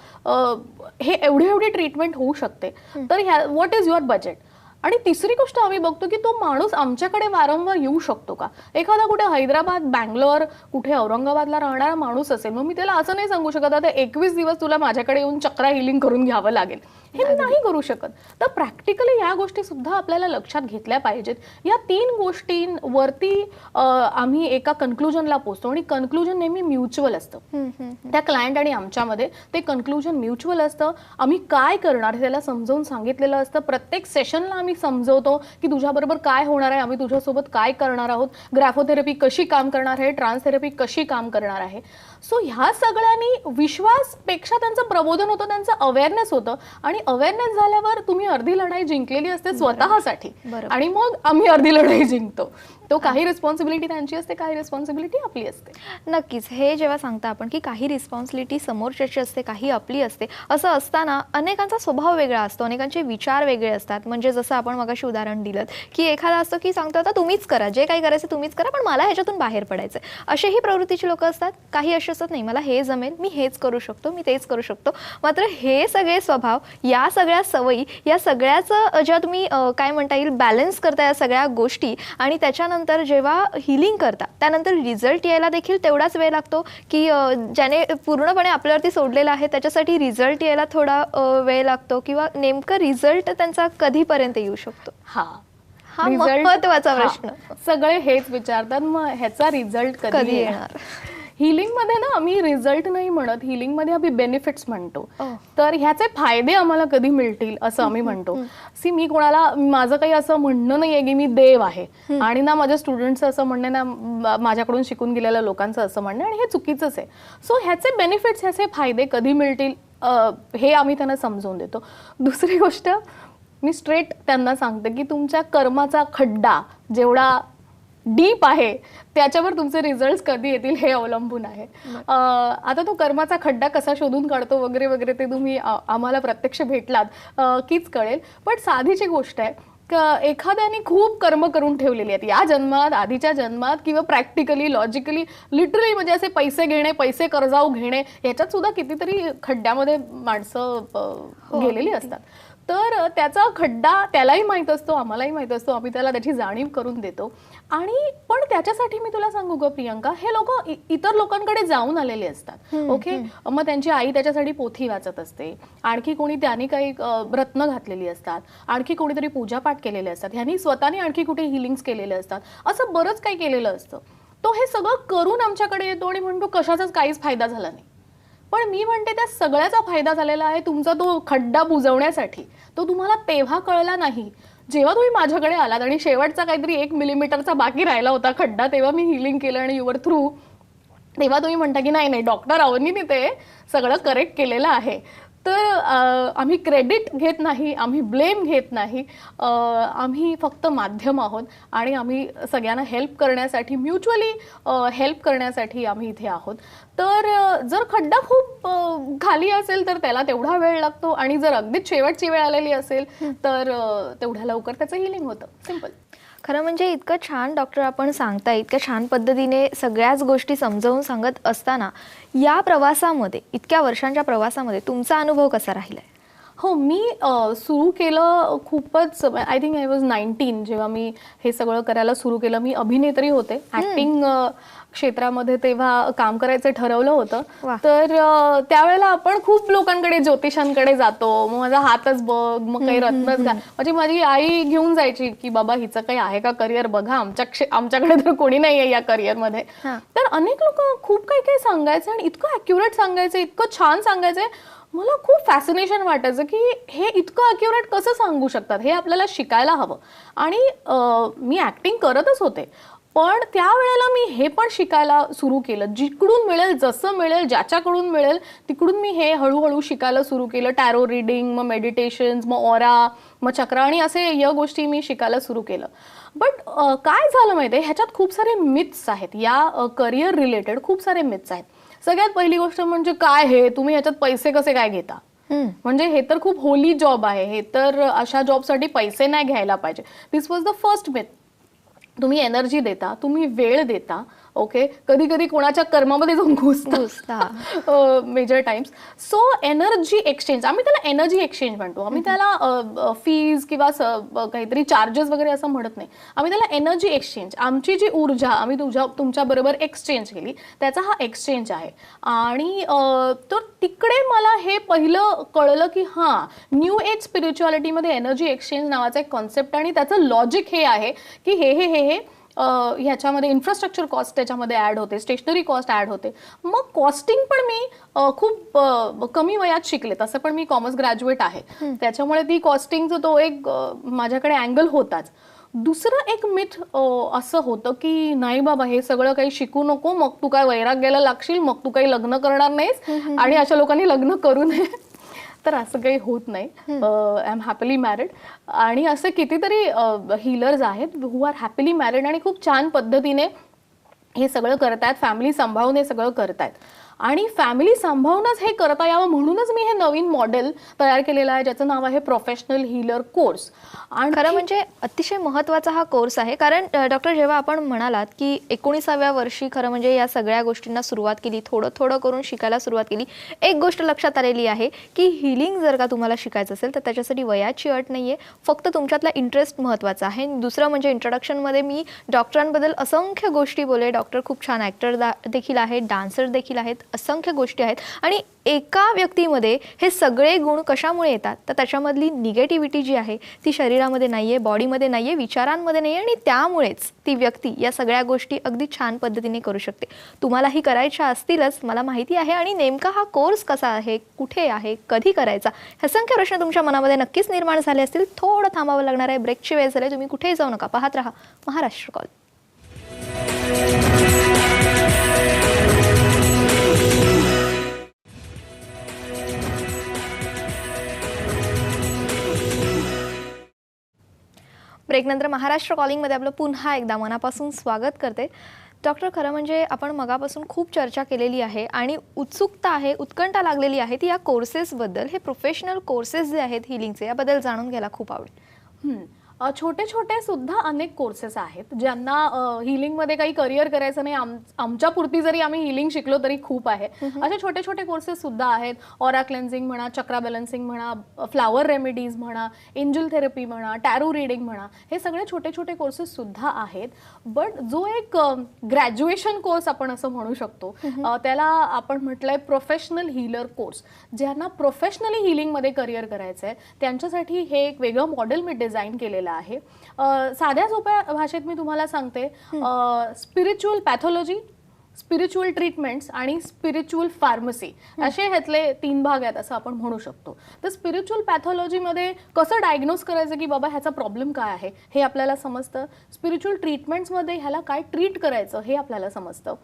हे एवढी ट्रीटमेंट होऊ शकते, तर व्हॉट इज युअर बजेट? आणि तिसरी गोष्ट आम्ही बघतो की तो माणूस आमच्याकडे वारंवार येऊ शकतो का. एखादा कुठे हैदराबाद, बँगलोर, कुठे औरंगाबादला राहणारा माणूस असेल, मग मी त्याला असं नाही सांगू शकत आता 21 दिवस तुला माझ्याकडे येऊन चक्रा हिलिंग करून घ्यावं लागेल, हे मी नाही करू शकत. तर प्रॅक्टिकली या गोष्टी सुद्धा आपल्याला लक्षात घेतल्या पाहिजेत. या 3 गोष्टींवरती आम्ही एका कन्क्लुजनला पोहोचतो आणि कन्क्लुजन नेहमी म्युच्युअल असतं. त्या क्लायंट आणि आमच्यामध्ये ते कन्क्लुजन म्युच्युअल असतं. आम्ही काय करणार त्याला समजावून सांगितलेलं असतं. प्रत्येक सेशनला आम्ही आम्ही समजवतो की तुझ्याबरोबर काय होणार आहे, आम्ही तुझ्यासोबत काय करणार आहोत, ग्राफोथेरपी कशी काम करणार आहे, ट्रान्स थेरपी कशी काम करणार आहे. सो ह्या सगळ्यांनी विश्वासपेक्षा त्यांचं प्रबोधन होतं, त्यांचं अवेअरनेस होतं. आणि अवेअरनेस झाल्यावर तुम्ही अर्धी लढाई जिंकलेली असते स्वतःसाठी आणि मग आम्ही अर्धी लढाई जिंकतो. तो काही रिस्पॉन्सिबिलिटी त्यांची असते, काही रिस्पॉन्सिबिलिटी आपली असते. नक्कीच. हे जेव्हा सांगता आपण की काही रिस्पॉन्सिबिलिटी समोरच्याची असते, काही आपली असते, असं असताना अनेकांचा स्वभाव वेगळा असतो, अनेकांचे विचार वेगळे असतात. म्हणजे जसं आपण मगाशी उदाहरण दिलं की एखादा असतो की सांगतो आता तुम्हीच करा, जे काही करायचं तुम्हीच करा, पण मला ह्याच्यातून बाहेर पडायचं. असेही प्रवृत्तीची लोक असतात. काही असे असतात नाही मला हे जमेल, मी हेच करू शकतो, मी तेच करू शकतो. मात्र हे सगळे स्वभाव, या सगळ्या सवयी, या सगळ्याचं जेव्हा तुम्ही काय म्हणता येईल बॅलन्स करता या सगळ्या गोष्टी, आणि त्याच्यानंतर जेव्हा हिलिंग करता त्यानंतर रिझल्ट यायला देखील तेवढाच वेळ लागतो की ज्याने पूर्णपणे आपल्यावरती सोडलेला आहे त्याच्यासाठी रिझल्ट यायला थोडा वेळ लागतो, किंवा नेमकं रिझल्ट त्यांचा कधीपर्यंत येऊ शकतो? हा महत्वाचा प्रश्न. सगळे हेच विचारतात, मग ह्याचा रिझल्ट कधी येणार? हिलिंग मध्ये ना आम्ही रिझल्ट नाही म्हणत, हिलिंग मध्ये आम्ही बेनिफिट्स म्हणतो. तर ह्याचे फायदे आम्हाला कधी मिळतील असं आम्ही म्हणतो. सी मी कोणाला, माझं काही असं म्हणणं नाहीये की मी देव आहे, आणि ना माझ्या स्टुडंटचं असं म्हणणं, ना माझ्याकडून शिकून गेलेल्या लोकांचं असं म्हणणं, आणि हे चुकीचंच आहे. सो ह्याचे बेनिफिट्स, ह्याचे फायदे कधी मिळतील हे आम्ही त्यांना समजवून देतो. दुसरी गोष्ट मी स्ट्रेट त्यांना सांगते की तुमच्या कर्माचा खड्डा जेवढा डीप आहे त्याच्यावर तुमचे रिझल्ट कधी येतील हे अवलंबून आहे. आता तो कर्माचा खड्डा कसा शोधून काढतो वगैरे वगैरे ते तुम्ही आम्हाला प्रत्यक्ष भेटलात कीच कळेल. पण साधीची गोष्ट आहे, एखाद्याने खूप कर्म करून ठेवलेली आहेत या जन्मात, आधीच्या जन्मात, किंवा प्रॅक्टिकली, लॉजिकली, लिटरली, म्हणजे असे पैसे घेणे, पैसे कर्जाऊ घेणे, याच्यात सुद्धा कितीतरी खड्ड्यामध्ये माणसं गेलेली असतात. तर त्याचा खड्डा त्यालाही माहीत असतो, आम्हालाही माहीत असतो, आम्ही त्याला त्याची जाणीव करून देतो. आणि पण त्याच्यासाठी मी तुला सांगू ग प्रियंका, हे लोक इतर लोकांकडे जाऊन आलेले असतात. ओके, मग त्यांची आई त्याच्यासाठी पोथी वाचत असते, आणखी कोणी त्यांनी काही रत्न घातलेली असतात, आणखी कोणीतरी पूजापाठ केलेले असतात, ह्यांनी स्वतःने आणखी कुठे हिलिंग्स केलेले असतात, असं बरंच काही केलेलं असतं. तो हे सगळं करून आमच्याकडे येतो आणि म्हणतो कशाचाच काहीच फायदा झाला नाही. पण मी म्हणते त्या सगळ्याचा फायदा झालेला आहे तुमचा तो खड्डा बुजवण्यासाठी. तो तुम्हाला तेव्हा कळला नाही जेव्हा तुम्ही माझ्याकडे आलात आणि शेवटचा काहीतरी 1 मिलीमीटरचा बाकी राहिला होता खड्डा, तेव्हा मी हिलिंग केलं आणि युवर थ्रू. तेव्हा तुम्ही म्हणता की नाही नाही डॉक्टर अवनीने ते सगळं करेक्ट केलेलं आहे. तर आम्ही क्रेडिट घेत नाही, आम्ही ब्लेम घेत नाही, आम्ही फक्त माध्यम आहोत आणि आम्ही सगळ्यांना हेल्प करण्यासाठी, म्युच्युअली हेल्प करण्यासाठी आम्ही इथे आहोत. तर जर खड्डा खूप खाली असेल तर त्याला तेवढा वेळ लागतो, आणि जर अगदीच शेवटची वेळ आलेली असेल तर तेवढ्या लवकर त्याचं हिलिंग होतं. सिंपल. खरं म्हणजे इतकं छान डॉक्टर आपण सांगता, इतक्या छान पद्धतीने सगळ्याच गोष्टी समजावून सांगत असताना या प्रवासामध्ये, इतक्या वर्षांच्या प्रवासामध्ये तुमचा अनुभव कसा राहिलाय? हो, मी सुरू केलं खूपच, आय थिंक आय वॉज 19 जेव्हा मी हे सगळं करायला सुरू केलं. मी अभिनेत्री होते, ऍक्टिंग क्षेत्रामध्ये तेव्हा काम करायचं ठरवलं होतं. तर त्यावेळेला आपण खूप लोकांकडे, ज्योतिषांकडे जातो, मग माझा हातच बघ, मग काही रत्नच घाल. म्हणजे माझी आई घेऊन जायची की बाबा हिचं काही आहे का करिअर बघा, आमच्याकडे तर कोणी नाही आहे या करिअरमध्ये. तर अनेक लोक खूप काही काही सांगायचे आणि इतकं ॲक्युरेट सांगायचे, इतकं छान सांगायचे. मला खूप फॅसिनेशन वाटायचं की हे इतकं अॅक्युरेट कसं सांगू शकतात, हे आपल्याला शिकायला हवं. आणि मी ॲक्टिंग करतच होते, पण त्यावेळेला मी हे पण शिकायला सुरू केलं. जिकडून मिळेल, जसं मिळेल, ज्याच्याकडून मिळेल तिकडून मी हे हळूहळू शिकायला सुरू केलं. टॅरो रिडिंग, मग मेडिटेशन्स, मग ऑरा, मग चक्र, आणि असे या गोष्टी मी शिकायला सुरू केलं. बट काय झालं माहिती आहे, ह्याच्यात खूप सारे मिथ्स आहेत, या करिअर रिलेटेड खूप सारे मिथ्स आहेत. सगळ्यात पहिली गोष्ट म्हणजे काय हे तुम्ही ह्याच्यात पैसे कसे काय घेता, म्हणजे हे तर खूप होली जॉब आहे, हे तर अशा जॉबसाठी पैसे नाही घ्यायला पाहिजे. दिस वॉज द फर्स्ट मिथ. तुम्ही एनर्जी देता, तुम्ही वेळ देता, ओके, कधी कधी कोणाच्या कर्मामध्ये जाऊन घुसता major times. So energy exchange, आम्ही त्याला एनर्जी एक्सचेंज म्हणतो. आम्ही त्याला फीज किंवा काहीतरी चार्जेस वगैरे असं म्हणत नाही, आम्ही त्याला एनर्जी एक्सचेंज. आमची जी ऊर्जा आम्ही तुमच्या बरोबर एक्सचेंज केली, त्याचा हा एक्सचेंज आहे. आणि तर तिकडे मला हे पहिलं कळलं की हां, न्यू एज स्पिरिच्युअलिटीमध्ये एनर्जी एक्सचेंज नावाचा एक कॉन्सेप्ट, आणि त्याचं लॉजिक हे आहे की हे ह्याच्यामध्ये इन्फ्रास्ट्रक्चर कॉस्ट त्याच्यामध्ये ऍड होते, स्टेशनरी कॉस्ट ऍड होते. मग कॉस्टिंग पण मी खूप कमी वयात शिकले. तसं पण मी कॉमर्स ग्रॅज्युएट आहे, त्याच्यामुळे ती कॉस्टिंगचा तो एक माझ्याकडे अँगल होताच. दुसरं एक मिथ असं होतं की नाही बाबा हे सगळं काही शिकू नको, मग तू काय वैराग्याला लागशील, मग तू काही लग्न करणार नाहीस आणि अशा लोकांनी लग्न करू नये. तर असं काही होत नाही. I am happily married. आणि असे कितीतरी हीलर्स आहेत हु आर हॅपीली मॅरिड आणि खूप छान पद्धतीने हे सगळं करतायत, फॅमिली सांभाळून हे सगळं करतायत. आणि फॅमिली सांभाळूनच हे करता यावं म्हणूनच मी हे नवीन मॉडेल तयार केलेलं आहे, ज्याचं नाव आहे प्रोफेशनल हीलर कोर्स. आणि खरं म्हणजे अतिशय महत्त्वाचा हा कोर्स आहे. कारण डॉक्टर, जेव्हा आपण म्हणालात की 19व्या वर्षी खरं म्हणजे या सगळ्या गोष्टींना सुरुवात केली, थोडं थोडं करून शिकायला सुरुवात केली, एक गोष्ट लक्षात आलेली आहे की हिलिंग जर का तुम्हाला शिकायचं असेल तर त्याच्यासाठी वयाची अट नाही आहे, फक्त तुमच्यातला इंटरेस्ट महत्त्वाचा आहे. दुसरं म्हणजे इंट्रोडक्शनमध्ये मी डॉक्टरांबद्दल असंख्य गोष्टी बोलले. डॉक्टर खूप छान ॲक्टर देखील आहेत, डान्सर देखील आहेत, असंख्य गोष्टी आहेत. आणि एका व्यक्तीमध्ये हे सगळे गुण कशामुळे येतात तर त्याच्यामधली निगेटिव्हिटी जी आहे ती शरीरामध्ये नाहीये, बॉडीमध्ये नाहीये, विचारांमध्ये नाहीये, आणि त्यामुळेच ती व्यक्ती या सगळ्या गोष्टी अगदी छान पद्धतीने करू शकते. तुम्हालाही करायच्या असतीलच, मला माहिती आहे. आणि नेमका हा कोर्स कसा आहे, कुठे आहे, कधी करायचा, हे असंख्य प्रश्न तुमच्या मनामध्ये नक्कीच निर्माण झाले असतील. थोडं थांबावं लागणार आहे, ब्रेकची वेळ झाली. तुम्ही कुठेही जाऊ नका, पाहत राहा महाराष्ट्र कॉल. ब्रेकनंतर महाराष्ट्र कॉलिंगमध्ये आपलं पुन्हा एकदा मनापासून स्वागत करते. डॉक्टर, खरं म्हणजे आपण मगापासून खूप चर्चा केलेली आहे आणि उत्सुकता आहे, उत्कंठा लागलेली आहे ती या कोर्सेसबद्दल. हे प्रोफेशनल कोर्सेस जे आहेत हिलिंगचे, याबद्दल जाणून घ्यायला खूप आवडेल. छोटे छोटे सुद्धा अनेक कोर्सेस आहेत ज्यांना हिलिंगमध्ये काही करिअर करायचं नाही, आमच्या पुरती जरी आम्ही हिलिंग शिकलो तरी खूप आहे. असे छोटे छोटे कोर्सेस सुद्धा आहेत. ऑरा क्लेन्झिंग म्हणा, चक्रा बॅलन्सिंग म्हणा, फ्लावर रेमेडीज म्हणा, एंजल थेरपी म्हणा, टॅरो रीडिंग म्हणा, हे सगळे छोटे छोटे कोर्सेस सुद्धा आहेत. बट जो एक ग्रॅज्युएशन कोर्स आपण असं म्हणू शकतो, त्याला आपण म्हटलंय प्रोफेशनल हीलर कोर्स. ज्यांना प्रोफेशनली हिलिंगमध्ये करिअर करायचं आहे त्यांच्यासाठी हे एक वेगळं मॉडेल मी डिझाईन केलेलं आहे. साध्या सोप्या भाषेत मी तुम्हाला सांगते, स्पिरिच्युअल पॅथॉलॉजी, स्पिरिच्युअल ट्रीटमेंट्स आणि स्पिरिच्युअल फार्मसी असे ह्यातले 3 भाग आहेत असं आपण म्हणू शकतो. तर स्पिरिच्युअल पॅथॉलॉजीमध्ये कसं डायग्नोज करायचं की बाबा ह्याचा प्रॉब्लेम काय आहे हे आपल्याला समजतं. स्पिरिच्युअल ट्रीटमेंट्समध्ये ह्याला काय ट्रीट करायचं हे आपल्याला समजतं.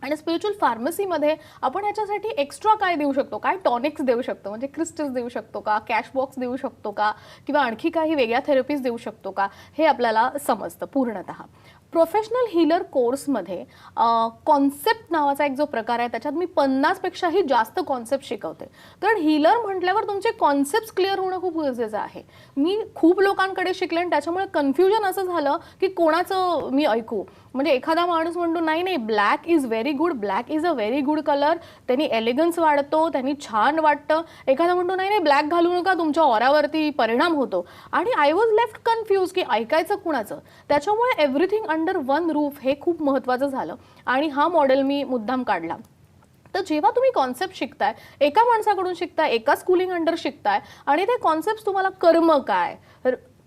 आणि स्पिरिच्युअल फार्मसीमध्ये आपण ह्याच्यासाठी एक्स्ट्रा काय देऊ शकतो, काय टॉनिक्स देऊ शकतो, म्हणजे क्रिस्टल्स देऊ शकतो का, कॅश बॉक्स देऊ शकतो का, किंवा आणखी काही वेगळ्या थेरपीज देऊ शकतो का, हे आपल्याला समजतं पूर्णतः. प्रोफेशनल हीलर कोर्समध्ये कॉन्सेप्ट नावाचा एक जो प्रकार आहे त्याच्यात मी 50 पेक्षाही जास्त कॉन्सेप्ट शिकवते. कारण हीलर म्हटल्यावर तुमचे कॉन्सेप्ट क्लिअर होणं खूप गरजेचं आहे. मी खूप लोकांकडे शिकले आणि त्याच्यामुळे कन्फ्युजन असं झालं की कोणाचं मी ऐकू. म्हणजे एखादा माणूस म्हणतो नाही नाही black is very good, black is a very good colour, त्यांनी एलिगन्स वाढतो, त्यांनी छान वाटतं. एखादा म्हणतो नाही नाही ब्लॅक घालू नका, तुमच्या ऑरावरती परिणाम होतो. आणि आय वॉज लेफ्ट कन्फ्यूज की ऐकायचं कुणाचं. त्याच्यामुळे एव्हरीथिंग अंडर वन रूफ हे खूप महत्त्वाचं झालं आणि हा मॉडेल मी मुद्दाम काढला. तर जेव्हा तुम्ही कॉन्सेप्ट शिकताय, एका माणसाकडून शिकताय, एका स्कूलिंग अंडर शिकताय आणि ते कॉन्सेप्ट तुम्हाला कर्म काय,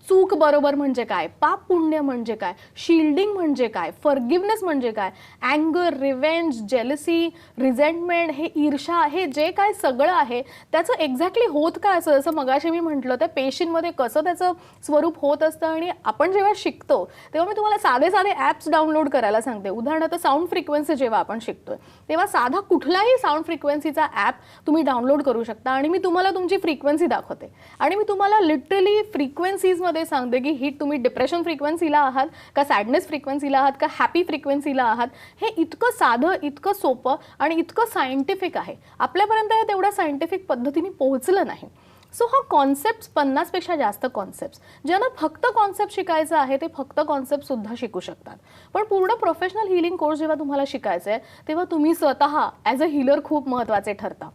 चूक बरोबर म्हणजे काय, पाप पुण्य म्हणजे काय, शिल्डिंग म्हणजे काय, फॉरगिव्हनेस म्हणजे काय, अँगर, रिव्हेंज, जेलसी, रिझेंटमेंट, हे ईर्षा, हे जे काय सगळं आहे त्याचं एक्झॅक्टली होत काय असं, जसं मगाशी मी म्हटलं त्या पेशींमध्ये कसं त्याचं स्वरूप होत असतं. आणि आपण जेव्हा शिकतो तेव्हा मी तुम्हाला साधे साधे ॲप्स डाउनलोड करायला सांगते. उदाहरणार्थ साऊंड फ्रिक्वेन्सी जेव्हा आपण शिकतोय तेव्हा साधा कुठलाही साऊंड फ्रिक्वेन्सीचा ॲप तुम्ही डाउनलोड करू शकता आणि मी तुम्हाला तुमची फ्रिक्वेन्सी दाखवते आणि मी तुम्हाला लिटरली फ्रिक्वेन्सीजमध्ये सांगते की ही तुम्ही डिप्रेशन फ्रिक्वेन्सीला आहात का, सॅडनेस फ्रिक्वेन्सीला आहात का, हॅपी फ्रिक्वेन्सीला आहात. हे इतकं साधं, इतकं सोपं आणि इतकं सायंटिफिक आहे. आपल्यापर्यंत हे तेवढ्या सायंटिफिक पद्धतीने पोहोचलं नाही. सो हा कॉन्सेप्ट 50 पेक्षा जास्त कॉन्सेप्ट, ज्यांना फक्त कॉन्सेप्ट शिकायचं आहे ते फक्त कॉन्सेप्ट सुद्धा शिकू शकतात. पण पूर्ण प्रोफेशनल हिलिंग कोर्स जेव्हा तुम्हाला शिकायचं आहे तेव्हा तुम्ही स्वतः ॲज अ हिलर खूप महत्त्वाचे ठरता.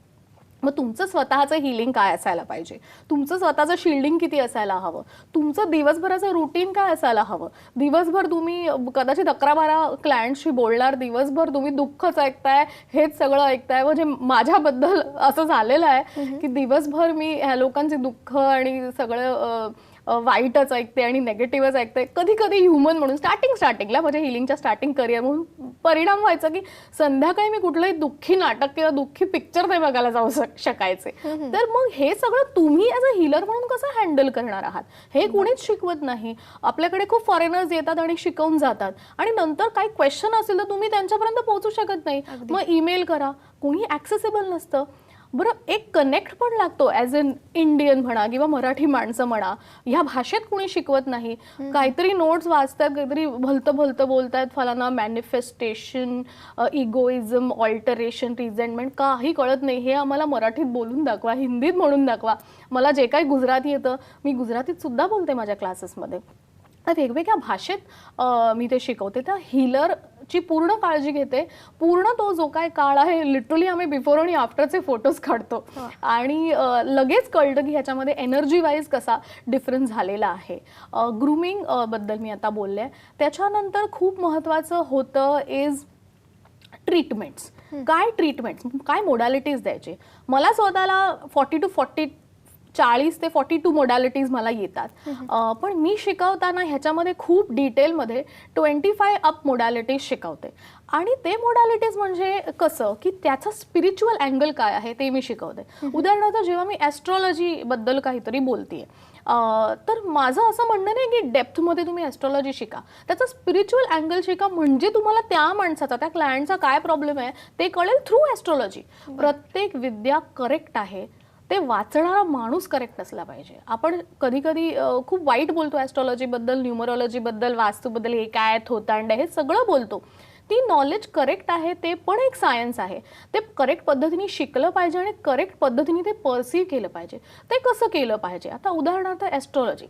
मग तुमचं स्वतःचं हिलिंग काय असायला पाहिजे, तुमचं स्वतःचं शिल्डिंग किती असायला हवं, तुमचं दिवसभराचं रुटीन काय असायला हवं. दिवसभर तुम्ही कदाचित 11-12 क्लायंटशी बोलणार, दिवसभर तुम्ही दुःखच ऐकताय, हेच सगळं ऐकताय. म्हणजे माझ्याबद्दल असं झालेलं आहे की दिवसभर मी ह्या लोकांचे दुःख आणि सगळं वाईटच ऐकते आणि नेगेटिव्हच ऐकते, कधी कधी ह्युमन म्हणून स्टार्टिंगला माझ्या हिलिंगच्या स्टार्टिंग करिअर म्हणून परिणाम व्हायचा की संध्याकाळी मी कुठलंही दुःखी नाटक किंवा दुःखी पिक्चर ते बघायला जाऊ शकायचे. तर मग हे सगळं तुम्ही ॲज अ हिलर म्हणून कसं हँडल करणार आहात हे कोणीच शिकवत नाही. आपल्याकडे खूप फॉरेनर्स येतात आणि शिकवून जातात आणि नंतर काही क्वेश्चन असेल तर तुम्ही त्यांच्यापर्यंत पोहोचू शकत नाही. मग ईमेल करा, कोणी ऍक्सेसिबल नसतं. बरं, एक कनेक्ट पण लागतो ॲज अन इंडियन म्हणा किंवा मराठी माणसं म्हणा, ह्या भाषेत कोणी शिकवत नाही. काहीतरी नोट्स वाचतात, काहीतरी भलतं भलतं बोलतात, फलाना मॅनिफेस्टेशन, इगोइझम, ऑल्टरेशन, रिझेंटमेंट, काही कळत नाही. हे आम्हाला मराठीत बोलून दाखवा, हिंदीत म्हणून दाखवा. मला जे काही गुजराती येतं मी गुजरातीत सुद्धा बोलते माझ्या क्लासेसमध्ये. वेगवेगळ्या भाषेत मी ते शिकवते. त्या हिलरची पूर्ण काळजी घेते. पूर्ण तो जो काय काळ आहे लिटरली आम्ही बिफोर आणि आफ्टरचे फोटोज काढतो आणि लगेच कळतं की ह्याच्यामध्ये एनर्जी वाईज कसा डिफरन्स झालेला आहे. ग्रूमिंग बद्दल मी आता बोलले. त्याच्यानंतर खूप महत्त्वाचं होतं इज ट्रीटमेंट्स. काय ट्रीटमेंट्स, काय मोडॅलिटीज द्यायचे. मला स्वतःला 40 ते 42 मोडॅलिटीज मला येतात. पण मी शिकवताना ह्याच्यामध्ये खूप डिटेलमध्ये 25 अप मोडॅलिटीज शिकवते. आणि ते मोडॅलिटीज म्हणजे कसं की त्याचा स्पिरिच्युअल अँगल काय आहे ते मी शिकवते. उदाहरणार्थ जेव्हा मी ॲस्ट्रॉलॉजी बद्दल काहीतरी बोलतेय तर माझं असं म्हणणं नाही की डेप्थमध्ये तुम्ही ॲस्ट्रॉलॉजी शिका, त्याचा स्पिरिच्युअल अँगल शिका, म्हणजे तुम्हाला त्या माणसाचा, त्या क्लायंटचा काय प्रॉब्लेम आहे ते कळेल थ्रू ॲस्ट्रॉलॉजी. प्रत्येक विद्या करेक्ट आहे, ते वाचणारा माणूस करेक्ट असला पाहिजे. आपण कधी कधी खूप वाईट बोलतो ॲस्ट्रॉलॉजीबद्दल, न्यूमरोलॉजीबद्दल, वास्तूबद्दल, हे काय थोतांड हे सगळं बोलतो. ती नॉलेज करेक्ट आहे, ते पण एक सायन्स आहे. ते करेक्ट पद्धतीने शिकलं पाहिजे आणि करेक्ट पद्धतीने ते परसीव्ह केलं पाहिजे. ते कसं केलं पाहिजे, आता उदाहरणार्थ ॲस्ट्रॉलॉजी,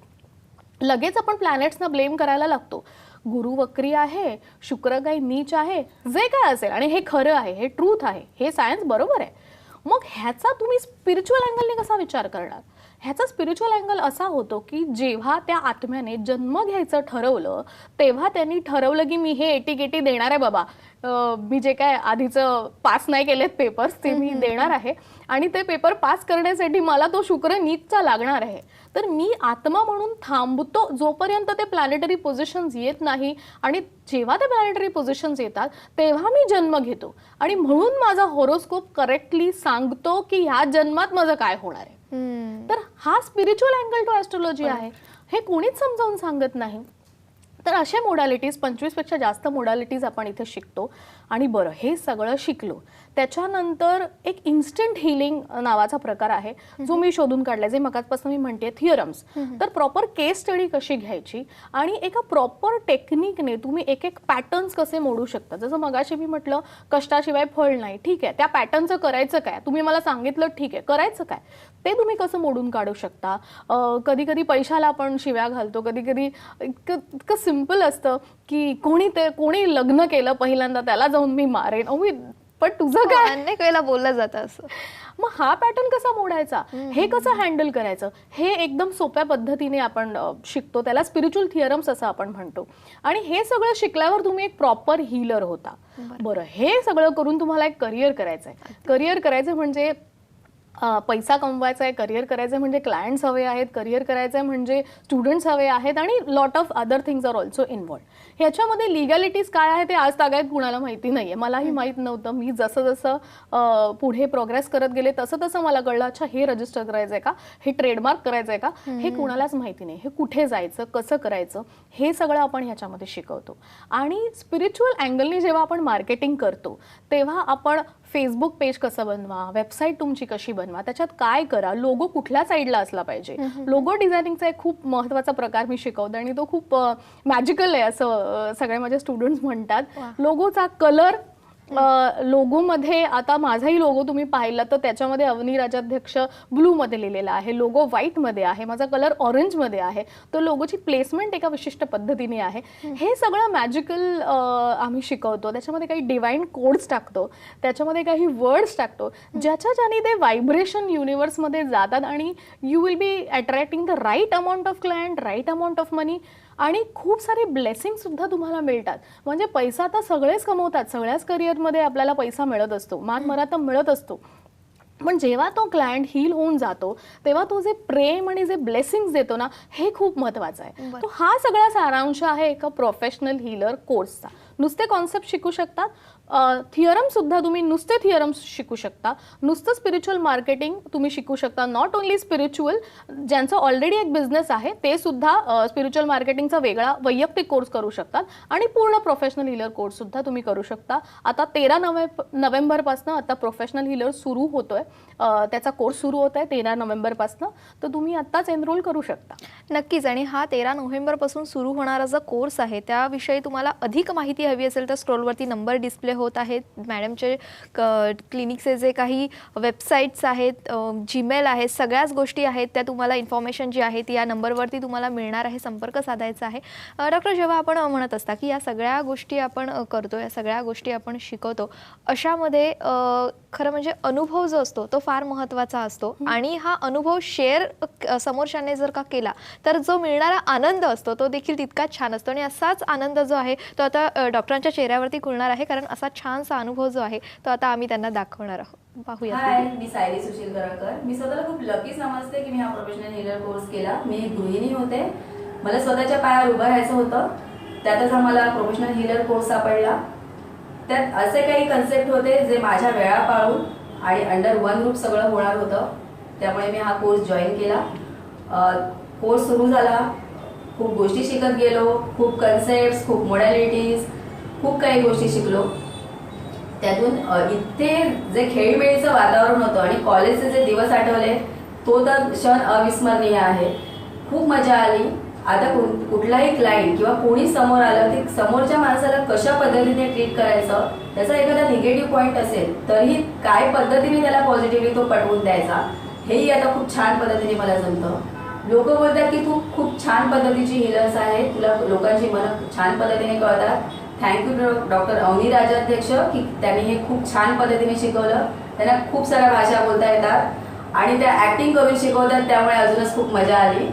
लगेच आपण प्लॅनेट्सना ब्लेम करायला लागतो. गुरु वक्री आहे, शुक्र काही नीच आहे, जे काय असेल, आणि हे खरं आहे, हे ट्रूथ आहे, हे सायन्स बरोबर आहे. मग ह्याचा तुम्ही स्पिरिच्युअल अँगलने कसा विचार करणार. ह्याचा स्पिरिच्युअल अँगल असा होतो की जेव्हा त्या आत्म्याने जन्म घ्यायचं ठरवलं तेव्हा त्यांनी ठरवलं की मी हे एटी देणार आहे बाबा, मी जे काय आधीचं पास नाही केलेत पेपर्स ते मी देणार आहे आणि ते पेपर पास करण्यासाठी मला तो शुक्र नीचचा लागणार आहे. तर मी आत्मा म्हणून थांबतो जोपर्यंत ते प्लॅनेटरी पोझिशन्स येत नाही, आणि जेव्हा ते प्लॅनेटरी पोझिशन्स येतात तेव्हा मी जन्म घेतो आणि म्हणून माझा हॉरोस्कोप करेक्टली सांगतो की ह्या जन्मात माझं काय होणार आहे. तर हा स्पिरिच्युअल अँगल टू ॲस्ट्रॉलॉजी आहे, हे कोणीच समजावून सांगत नाही. तर अशा मोडॅलिटीज 25 पेक्षा जास्त मोडॅलिटीज आपण इथे शिकतो. आणि बरं, हे सगळं शिकलो त्याच्यानंतर एक इन्स्टंट हिलिंग नावाचा प्रकार आहे जो मी शोधून काढलाय, जे मगाचपासून मी म्हणते थिअरम्स. तर प्रॉपर केस स्टडी कशी घ्यायची आणि एका प्रॉपर टेक्निकने तुम्ही एक एक पॅटर्न्स कसे मोडू शकता. जसं मगाशी मी म्हटलं कष्टाशिवाय फळ नाही, ठीक आहे, त्या पॅटर्नचं करायचं काय, तुम्ही मला सांगितलं ठीक आहे, करायचं काय ते तुम्ही कसं मोडून काढू शकता. कधी कधी पैशाला आपण शिव्या घालतो, कधी कधी इतकं सिम्पल असतं की कोणी लग्न केलं पहिल्यांदा त्याला जाऊन मी मारेन, पण तुझं काय, अनेक वेळेला बोललं जातं असं. मग हा पॅटर्न कसा मोडायचा, हे कसं हँडल करायचं, हे एकदम सोप्या पद्धतीने आपण शिकतो. त्याला स्पिरिच्युअल थिअरम्स असं आपण म्हणतो. आणि हे सगळं शिकल्यावर तुम्ही एक प्रॉपर हीलर होता. बरं, हे सगळं करून तुम्हाला एक करिअर करायचं आहे. करिअर करायचं म्हणजे पैसा कमवायचा आहे, करिअर करायचं म्हणजे क्लायंट्स हवे आहेत, करिअर करायचं आहे म्हणजे स्टुडंट्स हवे आहेत, आणि lot of other things are also involved. ह्याच्यामध्ये लिगॅलिटीज काय आहे ते आज तागायत कुणाला माहिती नाही आहे. मलाही माहीत नव्हतं. मी जसं जसं पुढे प्रोग्रेस करत गेले तसं तसं मला कळलं, अच्छा हे रजिस्टर करायचं आहे का, हे ट्रेडमार्क करायचं आहे का, हे कुणालाच माहिती नाही. हे कुठे जायचं, कसं करायचं, हे सगळं आपण ह्याच्यामध्ये शिकवतो. आणि स्पिरिच्युअल अँगलने जेव्हा आपण मार्केटिंग करतो तेव्हा आपण फेसबुक पेज कसं बनवा, वेबसाईट तुमची कशी बनवा, त्याच्यात काय करा, लोगो कुठल्या साईडला असला पाहिजे. लोगो डिझायनिंगचा एक खूप महत्त्वाचा प्रकार मी शिकवते आणि तो खूप मॅजिकल आहे असं सगळे माझे स्टुडंट्स म्हणतात. लोगोचा कलर, लोगोमध्ये आता माझाही लोगो तुम्ही पाहिला तर त्याच्यामध्ये अवनी राजाध्यक्ष ब्लूमध्ये लिहिलेला आहे, लोगो व्हाईटमध्ये आहे, माझा कलर ऑरेंजमध्ये आहे. तो लोगोची प्लेसमेंट एका विशिष्ट पद्धतीने आहे. हे सगळं मॅजिकल आम्ही शिकवतो. त्याच्यामध्ये काही डिवाइन कोड्स टाकतो, त्याच्यामध्ये काही वर्ड्स टाकतो ज्याने ते व्हायब्रेशन युनिवर्समध्ये जातात आणि you will be attracting the right amount of client, right amount of money, आणि खूप सारे ब्लेसिंग सुद्धा तुम्हाला मिळतात. म्हणजे पैसा तर सगळेच कमवतात, सगळ्याच करिअरमध्ये आपल्याला पैसा मिळत असतो, मान मराठा मिळत असतो. पण जेव्हा तो क्लायंट हील होऊन जातो तेव्हा तो जे प्रेम आणि जे ब्लेसिंग्स देतो ना, हे खूप महत्त्वाचं आहे. तो हा सगळा सारांश आहे एका प्रोफेशनल हीलर कोर्सचा. नुसते कॉन्सेप्ट शिकू शकतात, थिअरम सुद्धा तुम्ही नुसते थिअरम्स शिकू शकता, नुसतं स्पिरिच्युअल मार्केटिंग तुम्ही शिकू शकता. नॉट ओन्ली स्पिरिच्युअल, ज्यांचं ऑलरेडी एक बिझनेस आहे ते सुद्धा स्पिरिच्युअल मार्केटिंगचा वेगळा वैयक्तिक कोर्स करू शकतात आणि पूर्ण प्रोफेशनल हीलर कोर्स सुद्धा तुम्ही करू शकता. आता 13 नोव्हेंबरपासून आता प्रोफेशनल हीलर सुरू होतोय, त्याचा कोर्स सुरू होत आहे 13 नोव्हेंबरपासून, तर तुम्ही आत्ताच एनरोल करू शकता. नक्कीच. आणि हा 13 नोव्हेंबरपासून सुरू होणारा जो कोर्स आहे त्याविषयी तुम्हाला अधिक माहिती हवी असेल तर स्क्रोलवरती नंबर डिस्प्ले होत आहेत. मॅडमचे क्लिनिकचे जे काही वेबसाईट्स आहेत, जीमेल आहेत, सगळ्याच गोष्टी आहेत त्या तुम्हाला इन्फॉर्मेशन जी आहे ती या नंबरवरती तुम्हाला मिळणार आहे, संपर्क साधायचा आहे. डॉक्टर, जेव्हा आपण म्हणत असता की या सगळ्या गोष्टी आपण करतो, या सगळ्या गोष्टी आपण शिकवतो, अशामध्ये खरं म्हणजे अनुभव जो असतो तो फार महत्त्वाचा असतो आणि हा अनुभव शेअर समोरच्याने जर का केला तर जो मिळणारा आनंद असतो तो देखील तितकाच छान असतो. आणि असाच आनंद जो आहे तो आता डॉक्टरांच्या चेहऱ्यावरती खुलणार आहे, कारण असा छानसा अनुभव जो आहे तो आता आम्ही त्यांना दाखवणार आहोत. पाहूया. हाय, मी सायली सुशील गरळकर. मी स्वतःला खूप लकी समजते की मी हा प्रोफेशनल हीलर कोर्स केला. मी एक गृहिणी होते, मला स्वतःच्या पायावर उभं राहायचं होतं. त्यातच आम्हाला प्रोफेशनल हीलर कोर्स सापडला. त्यात असे काही कन्सेप्ट होते जे माझ्या वेळा पाळून आणि अंडर वन ग्रुप सगळं होणार होतं. त्यामुळे मी हा कोर्स जॉईन केला. कोर्स सुरू झाला, खूप गोष्टी शिकत गेलो, खूप कन्सेप्ट, खूप मोडॅलिटीज, खूप काही गोष्टी शिकलो. त्यातून इथे जे खेळीमेळीचं वातावरण होतं आणि कॉलेजचे जे दिवस आठवले तो तर क्षण अविस्मरणीय आहे. खूप मजा आली. आता कुठलाही क्लायंट किंवा कोणी समोर आलं की समोरच्या माणसाला कशा पद्धतीने ट्रीट करायचं, त्याचा एखादा निगेटिव्ह पॉईंट असेल तरीही काय पद्धतीने त्याला पॉझिटिव्हली तो पटवून द्यायचा, हेही आता खूप छान पद्धतीने मला जमतं. लोक बोलतात की तू खूप छान पद्धतीची हिलर्स आहे, तुला लोकांची मनं छान पद्धतीने कळतात. थँक्यू डॉक्टर अवनी राजाध्यक्ष की त्यांनी हे खूप छान पद्धतीने शिकवलं. त्यांना खूप साऱ्या भाषा बोलता येतात आणि त्या ऍक्टिंग करून शिकवतात, त्यामुळे अजूनच खूप मजा आली.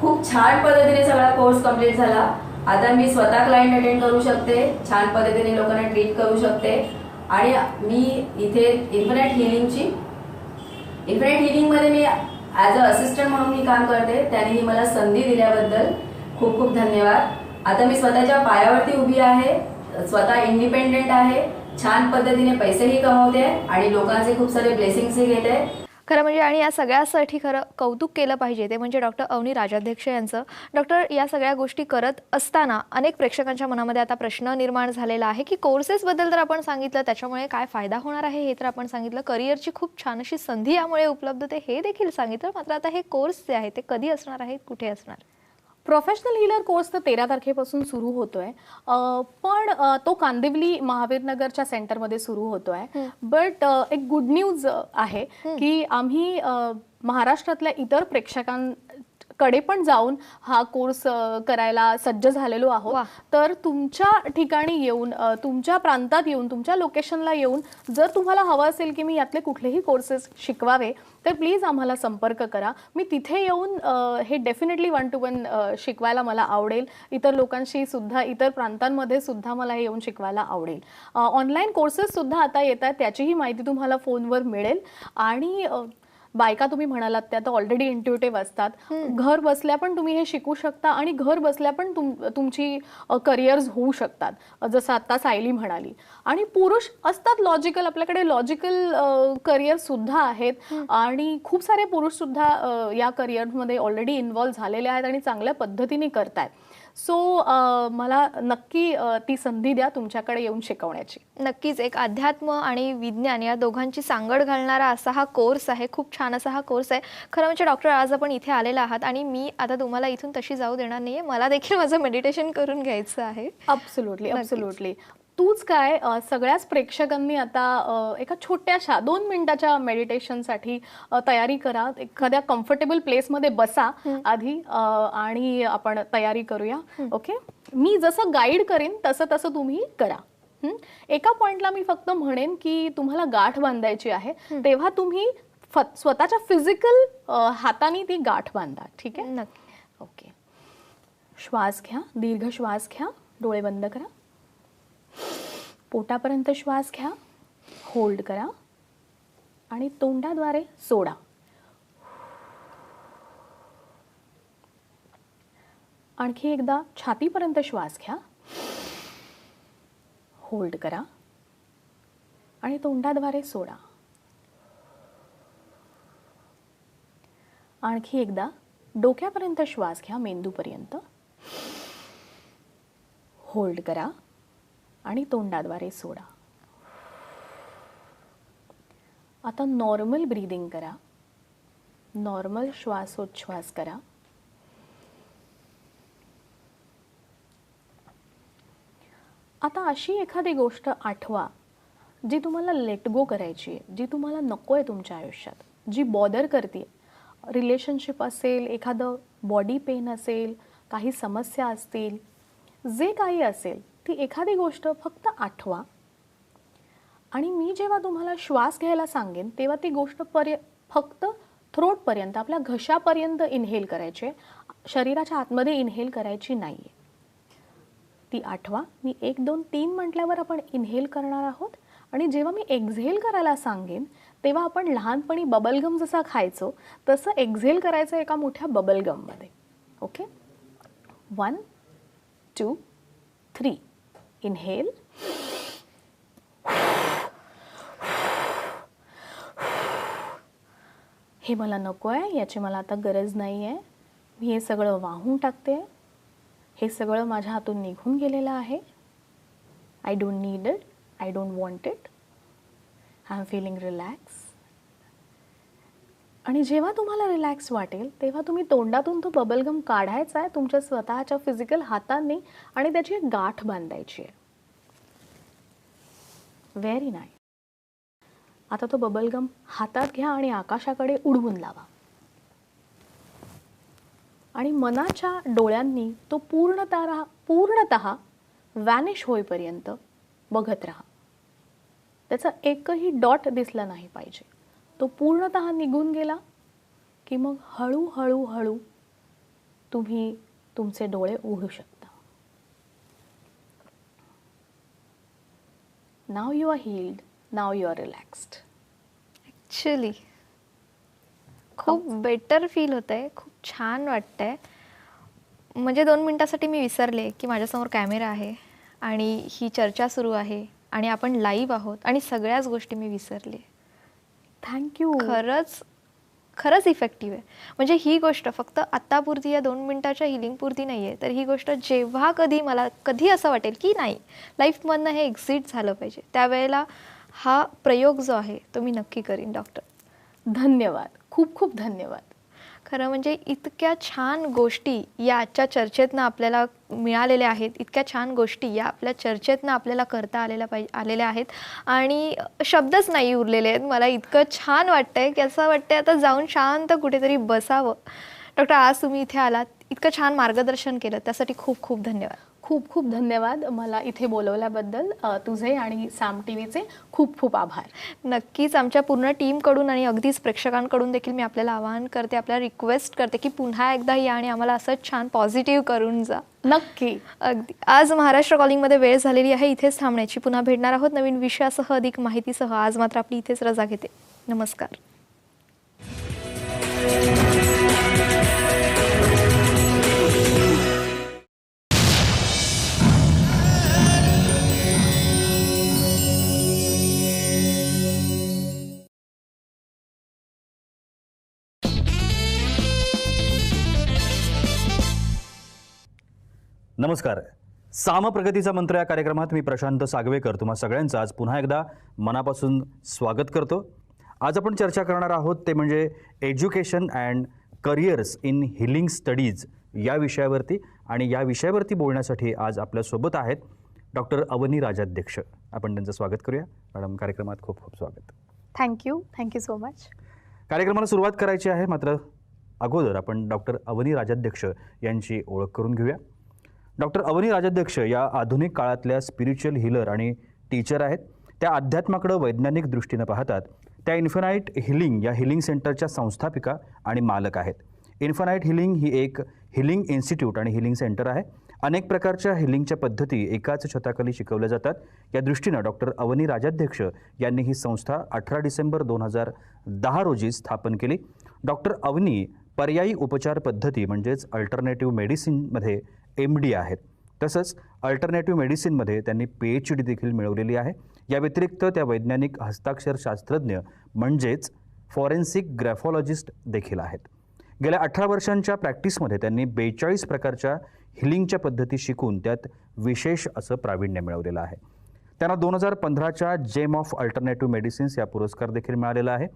खूप छान पद्धतीने सगळा कोर्स कम्प्लीट झाला. आता मी स्वतः क्लायंट अटेंड करू शकते, छान पद्धतीने लोकांना ट्रीट करू शकते. आणि मी इथे इन्फिनिट हिलिंगमध्ये मी ॲज अ असिस्टंट म्हणून मी काम करते. त्यांनी मला संधी दिल्याबद्दल खूप खूप धन्यवाद. आता मी स्वतःच्या पायावरती उभी आहे, स्वतः इंडिपेंडेंट आहे, छान पद्धतीने पैसेही कमवते आणि लोकांचे खूप सारे ब्लेसिंग्सही घेते. खरं म्हणजे आणि या सगळ्यासाठी खरं कौतुक केलं पाहिजे ते म्हणजे डॉक्टर अवनी राजाध्यक्ष यांचं. डॉक्टर, या सगळ्या गोष्टी करत असताना अनेक प्रेक्षकांच्या मनामध्ये आता प्रश्न निर्माण झालेला आहे की कोर्सेसबद्दल तर आपण सांगितलं, त्याच्यामुळे काय फायदा होणार आहे हे तर आपण सांगितलं, करिअरची खूप छान अशी संधी यामुळे उपलब्ध ते हे देखील सांगितलं. मात्र आता हे कोर्स जे आहे ते कधी असणार आहेत, कुठे असणार? प्रोफेशनल हीलर कोर्स तर 13 तारखेपासून सुरू होतोय, पण तो कांदिवली महावीर नगरच्या सेंटरमध्ये सुरू होतोय. बट एक गुड न्यूज आहे की आम्ही महाराष्ट्रातल्या इतर प्रेक्षकांकडे पण जाऊन हा कोर्स करायला सज्ज झालेलो आहोत. तर तुमच्या ठिकाणी येऊन, तुमच्या प्रांतात येऊन, तुमच्या लोकेशनला येऊन जर तुम्हाला हवं असेल की मी यातले कुठलेही कोर्सेस शिकवावे तर प्लीज आम्हाला संपर्क करा. मी तिथे येऊन हे डेफिनेटली 1 to 1 शिकवायला मला आवडेल. इतर लोकांशी सुद्धा, इतर प्रांतांमध्ये सुद्धा मला हे येऊन शिकवायला आवडेल. ऑनलाईन कोर्सेस सुद्धा आता येत आहेत, त्याचीही माहिती तुम्हाला फोनवर मिळेल. आणि बायका तुम्ही म्हणालात त्या तर ऑलरेडी इंट्युटिव्ह असतात, घर बसल्या पण तुम्ही हे शिकू शकता आणि घर बसल्या पण तुमची करिअर्स होऊ शकतात, जसं आता सायली म्हणाली. आणि पुरुष असतात लॉजिकल, आपल्याकडे लॉजिकल करिअर सुद्धा आहेत आणि खूप सारे पुरुष सुद्धा या करिअरमध्ये ऑलरेडी इन्व्हॉल्व्ह झालेले आहेत आणि चांगल्या पद्धतीने करतायत. सो मला नक्की ती संधी द्या तुमच्याकडे येऊन शिकवण्याची. नक्कीच एक अध्यात्म आणि विज्ञान या दोघांची सांगड घालणारा असा हा कोर्स आहे, खूप छान असा हा कोर्स आहे. खरं म्हणजे डॉक्टर, आज आपण इथे आलेला आहात आणि मी आता तुम्हाला इथून तशी जाऊ देणार नाहीये, मला देखील माझं मेडिटेशन करून घ्यायचं आहे. अब्सोल्युटली. तूच काय, सगळ्याच प्रेक्षकांनी आता एका छोट्याशा 2 मिनिटाच्या मेडिटेशनसाठी तयारी करा. एखाद्या कम्फर्टेबल प्लेसमध्ये बसा आधी आणि आपण तयारी करूया. ओके, मी जसं गाईड करेन तसं तसं तुम्ही करा. एका पॉइंटला मी फक्त म्हणेन की तुम्हाला गाठ बांधायची आहे, तेव्हा तुम्ही स्वतःच्या फिजिकल हाताने ती गाठ बांधा. ठीक आहे? नक्की. ओके, श्वास घ्या, दीर्घ श्वास घ्या, डोळे बंद करा, पोटापर्यंत श्वास घ्या, होल्ड करा, आणि तोंडाद्वारे सोडा. आणखी एकदा छातीपर्यंत श्वास घ्या, होल्ड करा आणि तोंडाद्वारे सोडा. आणखी एकदा डोक्यापर्यंत श्वास घ्या, मेंदूपर्यंत, होल्ड करा आणि तोंडाद्वारे सोडा. आता नॉर्मल ब्रीदिंग करा, नॉर्मल श्वासोच्छ्वास करा. आता अशी एखादी गोष्ट आठवा जी तुम्हाला लेट गो करायची आहे, जी तुम्हाला नको आहे तुमच्या आयुष्यात, जी बॉदर करते. रिलेशनशिप असेल, एखादं बॉडी पेन असेल, काही समस्या असतील, जे काही असेल ती एखादी गोष्ट फक्त आठवा. आणि मी जेव्हा तुम्हाला श्वास घ्यायला सांगेन तेव्हा ती गोष्ट फक्त थ्रोटपर्यंत, आपल्या घशापर्यंत इनहेल करायची आहे, शरीराच्या आतमध्ये इनहेल करायची नाही आहे. ती आठवा. मी 1 2 3 म्हटल्यावर आपण इनहेल करणार आहोत आणि जेव्हा मी एक्झहेल करायला सांगेन तेव्हा आपण लहानपणी बबलगम जसा खायचो तसं एक्झहेल करायचं एका मोठ्या बबलगममध्ये. ओके, 1 2 3 इनहेल, हे मला नको आहे, याची मला आता गरज नाही आहे, मी हे सगळं वाहून टाकते, हे सगळं माझ्या हातून निघून गेलेलं आहे, I don't need it, I don't want it, I am feeling relax. आणि जेव्हा तुम्हाला रिलॅक्स वाटेल तेव्हा तुम्ही तोंडातून तो बबलगम काढायचा आहे तुमच्या स्वतःच्या फिजिकल हातांनी आणि त्याची एक गाठ बांधायची आहे. Very nice. आता तो बबलगम हातात घ्या आणि आकाशाकडे उडवून लावा आणि मनाच्या डोळ्यांनी तो पूर्णतः वॅनिश होईपर्यंत बघत राहा. त्याचा एकही डॉट दिसला नाही पाहिजे. तो पूर्णतः निघून गेला की मग हळूहळू तुम्ही तुमचे डोळे उघडू शकता. Now you are healed, now you are relaxed. Actually खूप बेटर फील होत आहे, खूप छान वाटतंय. म्हणजे 2 मिनिटासाठी मी विसरले की माझ्यासमोर कॅमेरा आहे आणि ही चर्चा सुरू आहे आणि आपण लाईव्ह आहोत आणि सगळ्याच गोष्टी मी विसरले. थँक्यू. खरंच इफेक्टिव्ह आहे. म्हणजे ही गोष्ट फक्त आत्तापुरती या 2 मिनिटाच्या हिलिंगपुरती नाही आहे, तर ही गोष्ट जेव्हा मला कधी असं वाटेल की नाही लाईफमधनं हे एक्झिट झालं पाहिजे, त्यावेळेला हा प्रयोग जो आहे तो मी नक्की करीन. डॉक्टर धन्यवाद, खूप खूप धन्यवाद. खरं म्हणजे इतक्या छान गोष्टी या आजच्या चर्चेतनं आपल्याला मिळालेल्या आहेत, इतक्या छान गोष्टी या आपल्या चर्चेतनं आपल्याला करता आलेल्या आहेत आणि शब्दच नाही उरलेले आहेत. मला इतकं छान वाटतंय की असं वाटतंय आता जाऊन शांत कुठेतरी बसावं. डॉक्टर, आज तुम्ही इथे आलात, इतकं छान मार्गदर्शन केलं, त्यासाठी खूप खूप धन्यवाद. खूप खूप धन्यवाद मला इथे बोलवल्याबद्दल. तुझे आणि साम टीव्हीचे खूप खूप आभार. नक्कीच आमच्या पूर्ण टीमकडून आणि अगदीच प्रेक्षकांकडून देखील मी आपल्याला आवाहन करते, आपल्याला रिक्वेस्ट करते की पुन्हा एकदा या आणि आम्हाला असंच छान पॉझिटिव्ह करून जा. नक्की. अगदी. आज महाराष्ट्र कॉलिंगमध्ये वेळ झालेली आहे इथेच थांबण्याची. पुन्हा भेटणार आहोत नवीन विषयासह, अधिक माहितीसह. आज मात्र आपली इथेच रजा घेते. नमस्कार. नमस्कार. साम प्रगतीचा मंत्र या कार्यक्रमात मी प्रशांत सागवेकर तुम्हा सगळ्यांचं आज पुन्हा एकदा मनापासून स्वागत करतो. आज आपण चर्चा करणार आहोत ते म्हणजे education and careers in healing studies या विषयावरती. आणि या विषयावरती बोलण्यासाठी आज आपल्यासोबत आहेत डॉक्टर अवनी राजाध्यक्ष. आपण त्यांचं स्वागत करूया. मॅडम, कार्यक्रमात खूप खूप स्वागत. Thank you so much. कार्यक्रमाला सुरुवात करायची आहे, मात्र अगोदर आपण डॉक्टर अवनी राजाध्यक्ष यांची ओळख करून घेऊया. डॉक्टर अवनी राजाध्यक्ष या आधुनिक काळातल्या स्पिरिच्युअल हिलर आणि टीचर आहेत. त्या अध्यात्माकडे वैज्ञानिक दृष्टीनं पाहतात. त्या इन्फिनाइट हिलिंग या हिलिंग सेंटरच्या संस्थापिका आणि मालक आहेत. इन्फिनाइट हिलिंग ही एक हिलिंग इन्स्टिट्यूट आणि हिलिंग सेंटर आहे अनेक प्रकारच्या हिलिंगच्या पद्धती एकाच छताखाली शिकवल्या जातात. या दृष्टीनं डॉक्टर अवनी राजाध्यक्ष यांनी ही संस्था 18 डिसेंबर 2010 रोजी स्थापन केली. डॉक्टर अवनी पर्यायी उपचार पद्धती म्हणजेच अल्टरनेटिव्ह मेडिसिनमध्ये MD आहेत. तसंच अल्टरनेटिव्ह मेडिसिनमध्ये त्यांनी PhD देखील मिळवलेली आहे. या व्यतिरिक्त त्या वैज्ञानिक हस्ताक्षर शास्त्रज्ञ म्हणजेच फॉरेन्सिक ग्रॅफॉलॉजिस्ट देखील आहेत. गेल्या 18 वर्षांच्या प्रॅक्टिसमध्ये त्यांनी 42 प्रकारच्या हिलिंगच्या पद्धती शिकून त्यात विशेष असं प्रावीण्य मिळवलेलं आहे. त्यांना 2015च्या जेम ऑफ अल्टरनेटिव्ह मेडिसिन्स या पुरस्कार देखील मिळालेला आहे.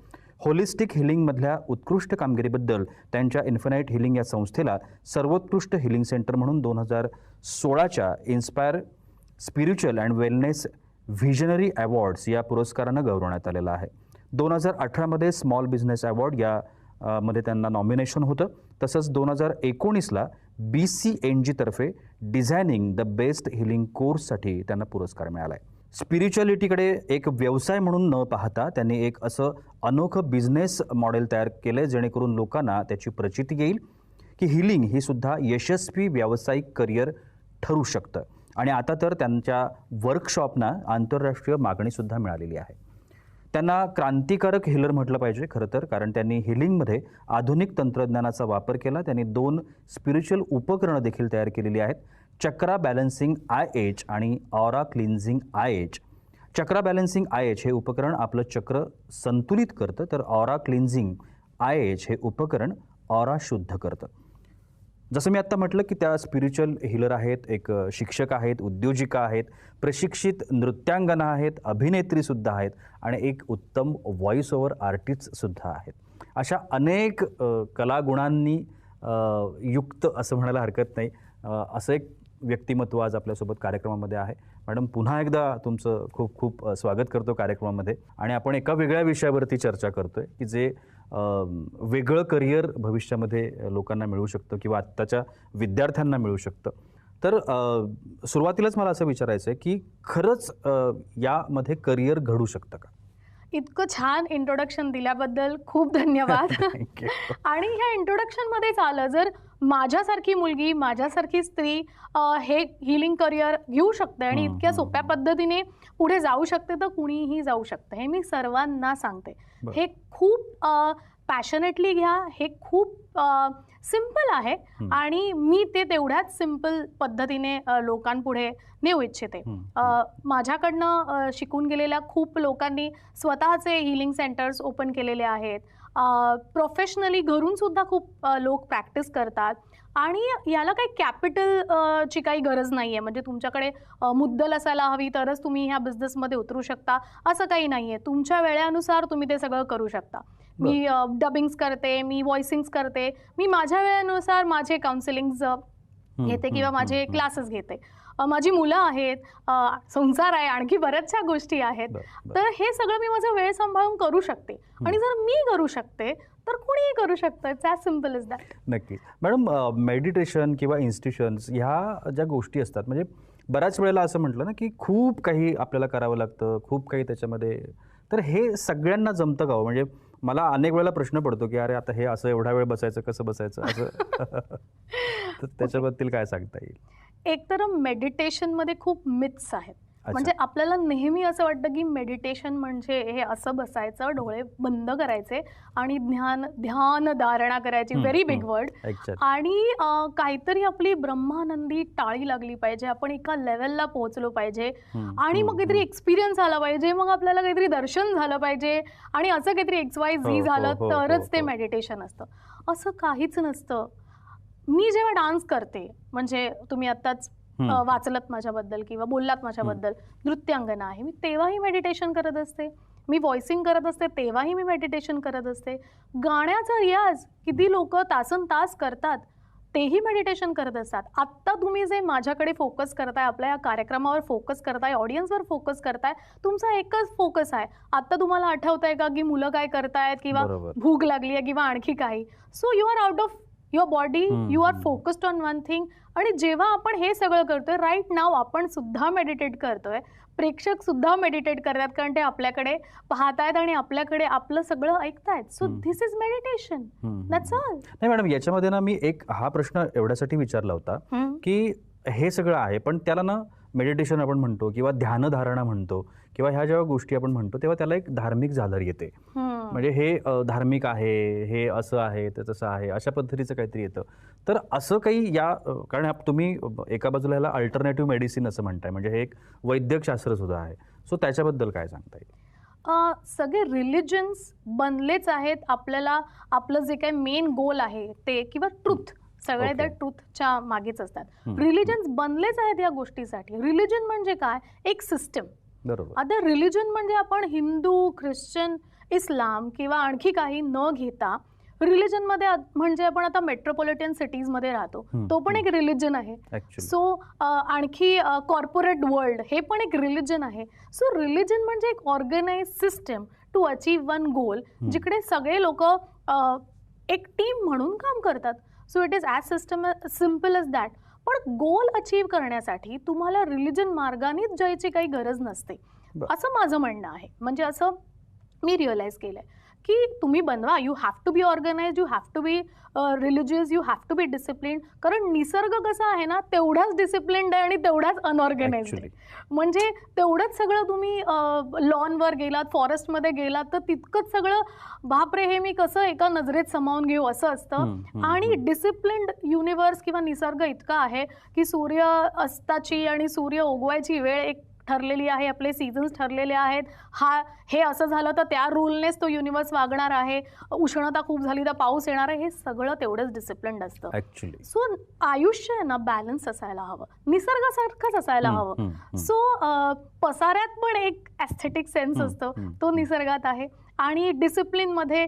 होलिस्टिक हिलिंगमधल्या उत्कृष्ट कामगिरीबद्दल त्यांच्या इन्फिनाईट हिलिंग या संस्थेला सर्वोत्कृष्ट हिलिंग सेंटर म्हणून 2016च्या inspire spiritual and wellness visionary awards या पुरस्कारानं गौरवण्यात आलेलं आहे. 2018मध्ये स्मॉल बिझनेस अवॉर्ड या मध्ये त्यांना नॉमिनेशन होतं. तसंच 2019ला BCNG तर्फे डिझायनिंग द बेस्ट हिलिंग कोर्ससाठी त्यांना पुरस्कार मिळाला आहे. स्पिरिच्युअलिटीकडे एक व्यवसाय म्हणून न पाहता त्यांनी एक असं अनोखं बिझनेस मॉडेल तयार केलं जेणेकरून लोकांना त्याची प्रचिती येईल की हिलिंग ही सुद्धा यशस्वी व्यावसायिक करिअर ठरू शकतं. आणि आता तर त्यांच्या वर्कशॉपना आंतरराष्ट्रीय मागणीसुद्धा मिळालेली आहे. त्यांना क्रांतिकारक हिलर म्हटलं पाहिजे खरं तर, कारण त्यांनी हिलिंगमध्ये आधुनिक तंत्रज्ञानाचा वापर केला. त्यांनी 2 स्पिरिच्युअल उपकरणं देखील तयार केलेली आहेत. चक्रा बॅलन्सिंग IH आणि ऑरा क्लिन्झिंग IH. चक्रा बॅलन्सिंग IH हे उपकरण आपलं चक्र संतुलित करतं, तर ऑरा क्लिन्झिंग IH हे उपकरण ऑरा शुद्ध करतं. जसं मी आत्ता म्हटलं की त्या स्पिरिच्युअल हिलर आहेत, एक शिक्षक आहेत, उद्योजिका आहेत, प्रशिक्षित नृत्यांगना आहेत, अभिनेत्रीसुद्धा आहेत आणि एक उत्तम व्हॉइस ओव्हर आर्टिस्टसुद्धा आहेत. अशा अनेक कलागुणांनी युक्त असं म्हणायला हरकत नाही असं एक व्यक्तिमत्व आज आपल्यासोबत कार्यक्रमामध्ये आहे. मॅडम, पुन्हा एकदा तुमचं खूप खूप स्वागत करतो कार्यक्रमामध्ये. आणि आपण एका वेगळ्या विषयावरती चर्चा करतोय की जे वेगळं करिअर भविष्यामध्ये लोकांना मिळू शकतं किंवा आत्ताच्या विद्यार्थ्यांना मिळू शकतं. तर सुरुवातीलाच मला असं विचारायचं आहे की खरंच यामध्ये करिअर घडू शकतं का? इतकं छान इंट्रोडक्शन दिल्याबद्दल खूप धन्यवाद. आणि ह्या इंट्रोडक्शनमध्येच आलं, जर माझ्यासारखी मुलगी, माझ्यासारखी स्त्री हे हिलिंग करिअर घेऊ शकते आणि इतक्या सोप्या पद्धतीने पुढे जाऊ शकते, तर कुणीही जाऊ शकतं. हे मी सर्वांना सांगते. हे खूप पॅशनेटली घ्या. हे खूप सिम्पल आहे आणि मी ते तेवढ्याच सिम्पल पद्धतीने लोकांपुढे नेऊ इच्छिते. माझ्याकडनं शिकून गेलेल्या खूप लोकांनी स्वतःचे हिलिंग सेंटर्स ओपन केलेले आहेत. प्रोफेशनली घरून सुद्धा खूप लोक प्रॅक्टिस करतात. आणि याला काही कॅपिटलची काही गरज नाही आहे. म्हणजे तुमच्याकडे मुद्दल असायला हवी तरच तुम्ही ह्या बिझनेसमध्ये उतरू शकता असं काही नाही आहे. तुमच्या वेळेनुसार तुम्ही ते सगळं करू शकता. मी डबिंग्स करते, मी व्हॉइसिंग्स करते, मी माझ्या वेळेनुसार माझे काउन्सिलिंग्स घेते किंवा माझे क्लासेस घेते. माझी मुलं आहेत, संसार आहे, आणखी बऱ्याचशा गोष्टी आहेत. तर हे सगळं मी माझा वेळ सांभाळून करू शकते. आणि जर मी करू शकते तर कुणीही करू शकतं. It's as simple is that. नक्की. मॅडम, मेडिटेशन किंवा इन्स्टिट्यूशन्स ह्या ज्या गोष्टी असतात, म्हणजे बऱ्याच वेळेला असं म्हटलं ना की खूप काही आपल्याला करावं लागतं, खूप काही त्याच्यामध्ये, तर हे सगळ्यांना जमतं का? म्हणजे मला अनेक वेळेला प्रश्न पडतो की अरे आता हे असं एवढा वेळ बसायचं, कसं बसायचं असं. तर त्याच्याबद्दल काय सांगता येईल? एकतर मेडिटेशनमध्ये खूप मिथ्स आहेत. म्हणजे आपल्याला नेहमी असं वाटतं की मेडिटेशन म्हणजे हे असं बसायचं, डोळे बंद करायचे आणि ध्यान धारणा करायची, व्हेरी बिग वर्ड, आणि काहीतरी आपली ब्रह्मानंदी टाळी लागली पाहिजे, आपण एका लेवलला पोहोचलो पाहिजे आणि मग काहीतरी एक्सपिरियन्स आला पाहिजे, मग आपल्याला काहीतरी दर्शन झालं पाहिजे आणि असं काहीतरी XYZ झालं तरच ते मेडिटेशन असतं. असं काहीच नसतं. मी जेव्हा डान्स करते, म्हणजे तुम्ही आत्ताच वाचलत माझ्याबद्दल किंवा बोललात माझ्याबद्दल, नृत्यांगना आहे, मी तेव्हाही मेडिटेशन करत असते. मी व्हॉइसिंग करत असते तेव्हाही मी मेडिटेशन करत असते. गाण्याचा रियाज किती लोक तासन तास करतात, तेही मेडिटेशन करत असतात. आत्ता तुम्ही जे माझ्याकडे फोकस करताय, आपल्या या कार्यक्रमावर फोकस करताय, ऑडियन्सवर फोकस करताय, तुमचा एकच फोकस आहे. आत्ता तुम्हाला आठवतंय का की मुलं काय करतायत किंवा भूक लागली आहे किंवा आणखी काही. So you are out of your body, you are focused on one thing. आणि जेव्हा आपण हे सगळं करतोय, राईट नाव आपण सुद्धा मेडिटेट करतोय, प्रेक्षक सुद्धा मेडिटेट करतात, कारण ते आपल्याकडे पाहतायत आणि आपल्याकडे आपलं सगळं ऐकतायत. So this is meditation, that's all. नाही मॅडम, याच्यामध्ये ना मी एक हा प्रश्न एवढ्यासाठी विचारला होता की हे सगळं आहे, पण त्याला ना मेडिटेशन आपण म्हणतो किंवा ध्यानधारणा म्हणतो किंवा ह्या जेव्हा गोष्टी आपण म्हणतो तेव्हा त्याला एक धार्मिक झालर येते. म्हणजे हे धार्मिक आहे, हे असं आहे, ते तसं आहे, अशा पद्धतीचं काहीतरी येतं. तर असं काही या कारण तुम्ही एका बाजूला ह्याला अल्टरनेटिव्ह मेडिसिन असं म्हणताय, म्हणजे हे एक वैद्यकशास्त्र सुद्धा आहे. सो त्याच्याबद्दल काय सांगता येईल? सगळे रिलिजन्स बनलेच आहेत आपल्याला आपलं जे काही मेन गोल आहे ते, किंवा ट्रुथ, सगळे त्या ट्रुथच्या मागेच असतात. रिलिजन्स बनलेच आहेत या गोष्टीसाठी. रिलिजन म्हणजे काय? एक सिस्टम. बरोबर. आता रिलिजन म्हणजे आपण हिंदू, ख्रिश्चन, इस्लाम किंवा आणखी काही न घेता रिलिजन मध्ये म्हणजे आपण आता मेट्रोपॉलिटन सिटीज मध्ये राहतो, तो पण एक रिलिजन आहे. सो आणखी कॉर्पोरेट वर्ल्ड हे पण एक रिलिजन आहे. सो रिलिजन म्हणजे एक organize system to achieve one goal, जिकडे सगळे लोक एक टीम म्हणून काम करतात. So it is as simple as that. पण गोल अचीव करण्यासाठी तुम्हाला रिलिजन मार्गानेच जायची काही गरज नसते, असं माझं म्हणणं आहे. म्हणजे असं मी रिअलाइज केलंय की तुम्ही बनवा, you have to be organize, you have to be religious, you have to be discipline. कारण निसर्ग कसा आहे ना, तेवढाच डिसिप्लिन्ड आहे आणि तेवढाच अनऑर्गनाइज्ड आहे. म्हणजे तेवढंच सगळं तुम्ही लॉनवर गेलात, फॉरेस्टमध्ये गेलात तर तितकंच सगळं बापरे हे मी कसं एका नजरेत सामावून घेऊ असं असतं. आणि डिसिप्लिन्ड युनिवर्स किंवा निसर्ग इतका आहे की सूर्य अस्ताची आणि सूर्य उगवायची वेळ एक ठरलेली आहे, आपले सीझन्स ठरलेले आहेत. हे असं झालं तर त्या रूलनेच तो युनिवर्स वागणार आहे, उष्णता खूप झाली तर पाऊस येणार आहे, हे सगळं तेवढंच डिसिप्लिन्ड असतं. सो आयुष्य आहे ना बॅलन्स असायला हवं, निसर्गासारखंच असायला हवं. सो पसाऱ्यात पण एक ॲस्थेटिक सेन्स असतो, तो निसर्गात आहे. आणि डिसिप्लिनमध्ये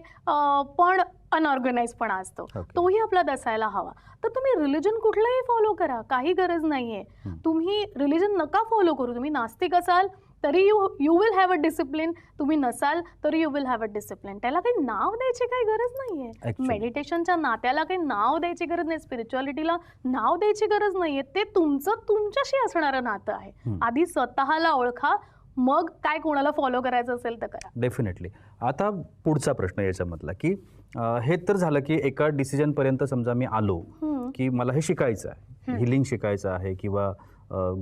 पण अनऑर्गनाइजपणा असतो, तोही आपल्याला असायला हवा. तर तुम्ही रिलिजन कुठलंही फॉलो करा, काही गरज नाहीये. तुम्ही रिलिजन नका फॉलो करू. तुम्ही नास्तिक असाल तरी you will have a discipline, तुम्ही नसाल तरी you will have a discipline. त्याला काही नाव द्यायची काही गरज नाहीये. मेडिटेशनच्या नात्याला काही नाव द्यायची गरज नाही, स्पिरिच्युअलिटीला नाव द्यायची गरज नाहीये. ते तुमचं तुमच्याशी असणारं नातं आहे. आधी स्वतःला ओळखा, मग काय कोणाला फॉलो करायचं असेल तर करा. डेफिनेटली. आता पुढचा प्रश्न याच्यामधला की हे तर झालं की एका डिसिजन पर्यंत समजा मी आलो की मला हे शिकायचं आहे, हिलिंग शिकायचं आहे किंवा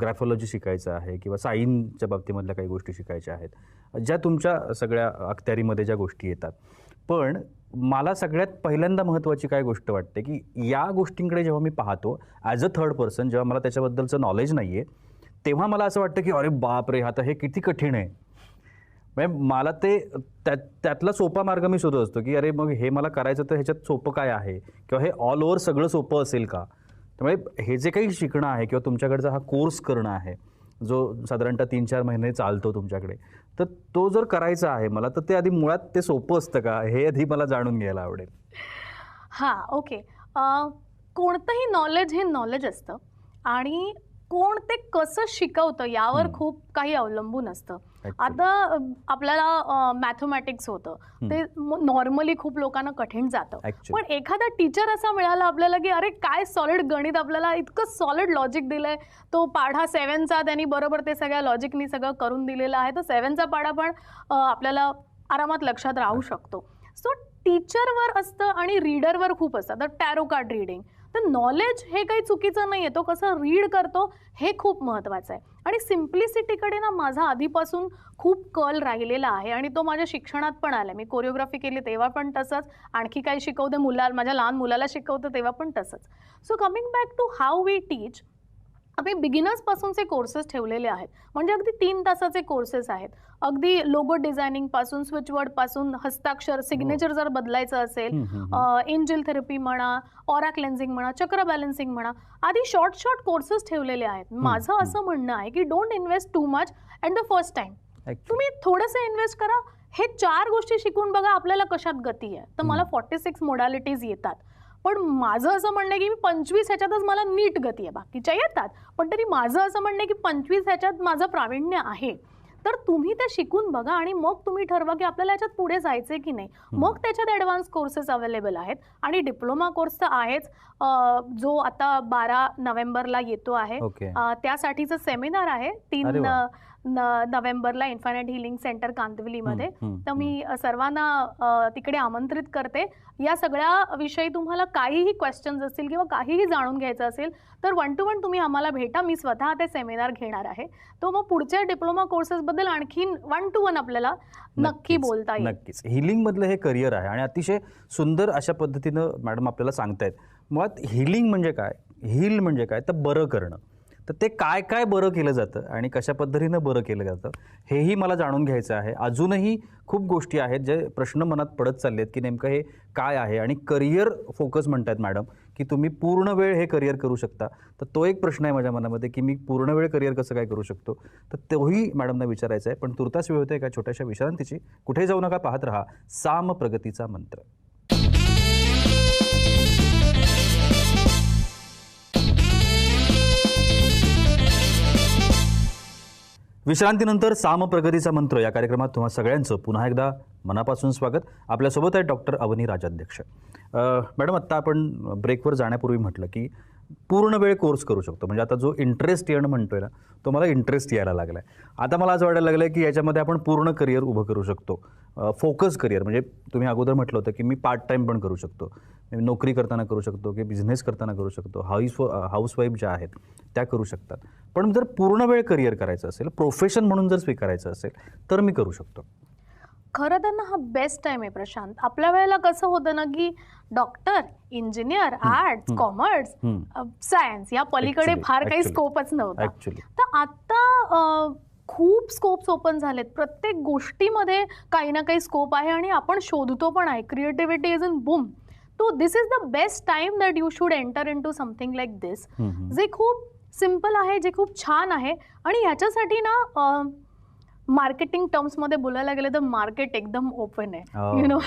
ग्राफोलॉजी शिकायचं आहे किंवा सायन्सच्या बाबतीमधल्या काही गोष्टी शिकायच्या आहेत, ज्या तुमच्या सगळ्या अखत्यारीमध्ये ज्या गोष्टी येतात. पण मला सगळ्यात पहिल्यांदा महत्त्वाची काय गोष्ट वाटते की या गोष्टींकडे जेव्हा मी पाहतो ॲज अ थर्ड पर्सन, जेव्हा मला त्याच्याबद्दलचं नॉलेज नाही आहे, तेव्हा मला असं वाटतं की अरे बाप रे, आता हे किती कठीण आहे. म्हणजे मला ते त्यातला सोपा मार्ग मी शोधत असतो की अरे मग हे मला करायचं तर ह्याच्यात सोपं काय आहे, किंवा हे ऑल ओव्हर सगळं सोपं असेल का. त्यामुळे हे जे काही शिकणं आहे किंवा तुमच्याकडचा हा कोर्स करणं आहे जो साधारणतः 3-4 महिने चालतो तुमच्याकडे, तर तो जर करायचा आहे मला, तर ते आधी मुळात ते सोपं असतं का हे आधी मला जाणून घ्यायला आवडेल. हां, ओके. कोणतंही नॉलेज हे नॉलेज असतं आणि कोण ते कसं शिकवतं यावर खूप काही अवलंबून असतं. आता आपल्याला मॅथमॅटिक्स होतं, ते नॉर्मली खूप लोकांना कठीण जातं. पण एखादा टीचर असा मिळाला आपल्याला की अरे काय सॉलिड गणित, आपल्याला इतकं सॉलिड लॉजिक दिलंय, तो पाढा 7चा त्यांनी बरोबर ते सगळ्या लॉजिकनी सगळं करून दिलेलं आहे, तो 7चा पाढा पण आपल्याला आरामात लक्षात राहू शकतो. सो टीचरवर असतं आणि रीडरवर खूप असतं. तर टॅरो कार्ड रीडिंग, तर नॉलेज हे काही चुकीचं नाही आहे, तो कसं रीड करतो हे खूप महत्त्वाचं आहे. आणि सिम्प्लिसिटीकडे ना माझा आधीपासून खूप कल राहिलेला आहे आणि तो माझ्या शिक्षणात पण आला. मी कोरिओग्राफी केली तेव्हा पण तसंच, आणखी काही शिकवते माझ्या लहान मुलाला शिकवते तेव्हा पण तसंच. So coming back to how we teach, आम्ही बिगिनर्सपासूनचे कोर्सेस ठेवलेले आहेत. म्हणजे अगदी 3 तासाचे कोर्सेस आहेत. अगदी लोगो डिझायनिंगपासून, स्विचवर्डपासून, हस्ताक्षर, सिग्नेचर जर बदलायचं असेल, एंजल थेरपी म्हणा, ऑरा क्लेन्झिंग म्हणा, चक्र बॅलन्सिंग म्हणा, आधी शॉर्ट कोर्सेस ठेवलेले आहेत. माझं असं म्हणणं आहे की don't invest too much at the first time. तुम्ही थोडंसं इन्व्हेस्ट करा. हे 4 गोष्टी शिकून बघा आपल्याला कशात गती आहे. तर मला 46 मोडॅलिटीज येतात, पण माझं असं म्हणणं आहे की 25 ह्याच्यातच मला नीट गती आहे. बाकीच्या येतात, पण तरी माझं असं म्हणणं आहे की 25 ह्याच्यात माझं प्रावीण्य आहे. तर तुम्ही ते शिकून बघा आणि मग तुम्ही ठरवा की आपल्याला याच्यात पुढे जायचंय की नाही. मग त्याच्यात ॲडव्हान्स कोर्सेस अवेलेबल आहेत आणि डिप्लोमा कोर्स तर आहेच, जो आता 12 नोव्हेंबरला येतो आहे. त्यासाठीचं सेमिनार आहे. नोव्हेंबरला इन्फायनाइट हिलिंग सेंटर कांदिवलीमध्ये. तर मी सर्वांना तिकडे आमंत्रित करते. या सगळ्या विषयी तुम्हाला काहीही क्वेश्चन्स असतील किंवा काहीही जाणून घ्यायचं असेल तर 1 to 1 तुम्ही आम्हाला भेटा. मी स्वतः ते सेमिनार घेणार आहे. तो मग पुढच्या डिप्लोमा कोर्सेसबद्दल आणखीन 1 to 1 आपल्याला नक्की बोलता येईल. नक्कीच. हिलिंग मधलं हे करिअर आहे आणि अतिशय सुंदर अशा पद्धतीनं मॅडम आपल्याला सांगतायत. मुळात हिलिंग म्हणजे काय, हील म्हणजे काय, तर बरं करणं. तर ते काय काय बरं केलं जातं आणि कशा पद्धतीनं बरं केलं जातं हेही मला जाणून घ्यायचं आहे. अजूनही खूप गोष्टी आहेत जे प्रश्न मनात पडत चालले आहेत की नेमकं हे काय आहे. आणि करिअर फोकस म्हणतात मॅडम की तुम्ही पूर्ण वेळ हे करिअर करू शकता. तर तो एक प्रश्न आहे माझ्या मनामध्ये की मी पूर्ण वेळ करिअर कसं काय करू शकतो. तर तोही मॅडमना विचारायचं आहे. पण तुर्तास वेळ होते एका छोट्याशा विश्रांतीची. कुठे जाऊ नका, पाहत रहा साम प्रगतीचा मंत्र. विश्रांतीनंतर साम प्रगतीचा मंत्र या कार्यक्रमात तुम्हा सगळ्यांचं पुन्हा एकदा मनापासून स्वागत. आपल्यासोबत आहे डॉक्टर अवनी राजाध्यक्ष. मॅडम, आत्ता आपण ब्रेकवर जाण्यापूर्वी म्हटलं की पूर्ण वेळ कोर्स करू शकतो. म्हणजे आता जो इंटरेस्ट येणं म्हणतोय ना, तो मला इंटरेस्ट यायला लागला आहे. आता मला असं वाटायला लागलं आहे की याच्यामध्ये आपण पूर्ण करिअर उभं करू शकतो. फोकस करिअर म्हणजे तुम्ही अगोदर म्हटलं होतं की मी पार्ट टाईम पण करू शकतो, नोकरी करताना करू शकतो की बिझनेस करताना करू शकतो, हाऊसवाईफ ज्या आहेत त्या करू शकतात. पण जर पूर्ण वेळ करिअर करायचं असेल, प्रोफेशन म्हणून जर स्वीकारायचं असेल तर मी करू शकतो. खरं तर ना हा बेस्ट टाइम आहे प्रशांत. आपल्या वेळेला कसं होतं ना की doctor, engineer, arts, commerce, science या पलीकडे फार काही स्कोपच नव्हता. तर आता खूप स्कोप्स ओपन झालेत. प्रत्येक गोष्टीमध्ये काही ना काही स्कोप आहे आणि आपण शोधतो पण आहे. Creativity is in boom. तो this is the best time that you should enter into something like this, जे खूप सिम्पल आहे, जे खूप छान आहे. आणि ह्याच्यासाठी ना मार्केटिंग टर्म्समध्ये बोलायला गेलं तर मार्केट एकदम ओपन आहे, यु नो.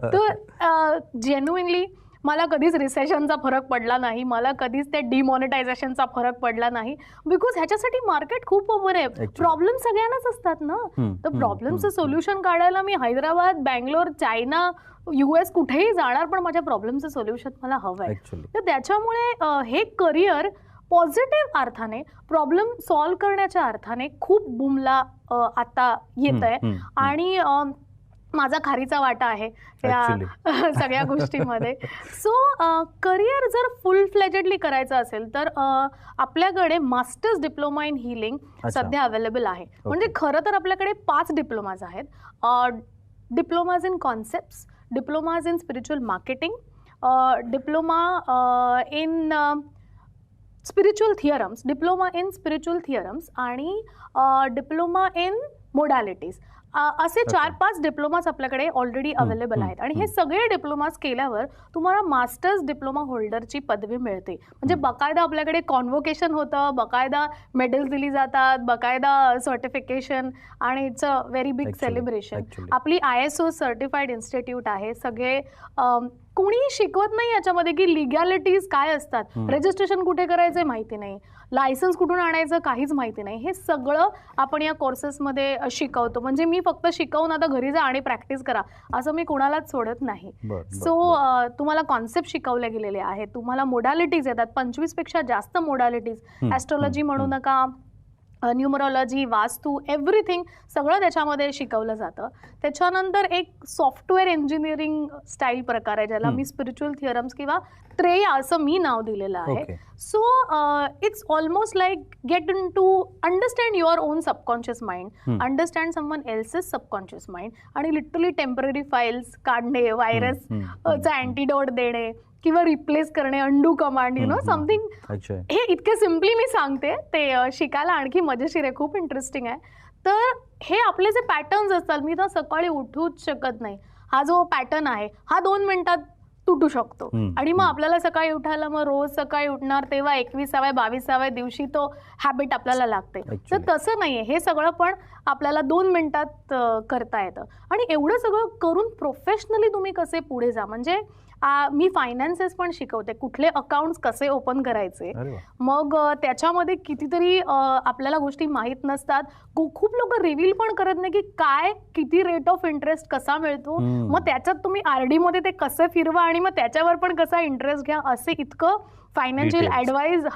तर जेन्युइनली मला कधीच रिसेशनचा फरक पडला नाही, मला कधीच त्या डिमॉनिटायझेशनचा फरक पडला नाही. बिकॉज ह्याच्यासाठी मार्केट खूप ओपन आहे. प्रॉब्लेम सगळ्यांनाच असतात ना. तर प्रॉब्लेमचं सोल्युशन काढायला मी हैदराबाद, बँगलोर, चायना, US कुठेही जाणार, पण माझ्या प्रॉब्लेमचं सोल्युशन मला हवं आहे. तर त्याच्यामुळे हे करिअर पॉझिटिव्ह अर्थाने, प्रॉब्लेम सॉल्व्ह करण्याच्या अर्थाने खूप बूमला आता येत आहे. आणि माझा खारीचा वाटा आहे या सगळ्या गोष्टीमध्ये. सो करिअर जर फुल फ्लेजेडली करायचं असेल तर आपल्याकडे मास्टर्स डिप्लोमा इन हिलिंग सध्या अवेलेबल आहे. म्हणजे खरं तर आपल्याकडे 5 डिप्लोमाज आहेत. Diplomas in concepts, diplomas in spiritual marketing, diploma in spiritual theorems, diploma in spiritual theorems आणि डिप्लोमा इन मोडॅलिटीज, असे 4-5 डिप्लोमास आपल्याकडे ऑलरेडी अवेलेबल आहेत. आणि हे सगळे डिप्लोमास केल्यावर तुम्हाला मास्टर्स डिप्लोमा होल्डरची पदवी मिळते. म्हणजे बकायदा आपल्याकडे कॉन्व्होकेशन होतं, बकायदा मेडल्स दिली जातात, बकायदा सर्टिफिकेशन, आणि it's a very big celebration. आपली ISO सर्टिफाईड इन्स्टिट्यूट आहे. सगळे कोणीही शिकवत नाही याच्यामध्ये की लिगॅलिटीज काय असतात. रजिस्ट्रेशन कुठे करायचं माहिती नाही, लायसन्स कुठून आणायचं काहीच माहिती नाही. हे सगळं आपण या कोर्सेसमध्ये शिकवतो. म्हणजे मी फक्त शिकवून आता घरी जा आणि प्रॅक्टिस करा असं मी कोणालाच सोडत नाही. सो तुम्हाला कॉन्सेप्ट शिकवले गेलेले आहेत, तुम्हाला मोडॅलिटीज येतात, 25 पेक्षा जास्त मोडॅलिटीज. ॲस्ट्रॉलॉजी म्हणू नका, न्यूमरॉलॉजी, वास्तू, एव्हरीथिंग सगळं त्याच्यामध्ये शिकवलं जातं. त्याच्यानंतर एक सॉफ्टवेअर इंजिनिअरिंग स्टाईल प्रकार आहे ज्याला मी स्पिरिच्युअल थिअरम्स किंवा त्रेय असं मी नाव दिलेलं आहे. So it's almost like get in to understand your own subconscious mind, understand someone else's subconscious mind, आणि लिटरली टेम्पररी फाईल्स काढणे, व्हायरसचा अँटीडोट देणे किंवा रिप्लेस करणे, undo command, you know something. हे इतके सिम्पली मी सांगते, ते शिकायला आणखी मजेशीर आहे, खूप इंटरेस्टिंग आहे. तर हे आपले जे पॅटर्न्स असतात, मी तर सकाळी उठूच शकत नाही, हा जो पॅटर्न आहे हा 2 मिनिटात तुटू शकतो. आणि मग आपल्याला सकाळी उठायला, मग रोज सकाळी उठणार तेव्हा 21व्या 22व्या दिवशी तो हॅबिट आपल्याला लागते. तर तसं नाहीये, हे सगळं पण आपल्याला 2 मिनिटात करता येतं. आणि एवढं सगळं करून प्रोफेशनली तुम्ही कसे पुढे जा, म्हणजे मी फायनान्सेस पण शिकवते, कुठले अकाउंट्स कसे ओपन करायचे. मग त्याच्यामध्ये कितीतरी आपल्याला गोष्टी माहीत नसतात. खूप लोक रिव्हील पण करत नाही की काय किती रेट ऑफ इंटरेस्ट कसा मिळतो, मग त्याच्यात तुम्ही RD मध्ये ते कसं फिरवा आणि आणि मग त्याच्यावर पण कसा इंटरेस्ट घ्या असे इतकं फायनान्शियल Details. ॲडवाईज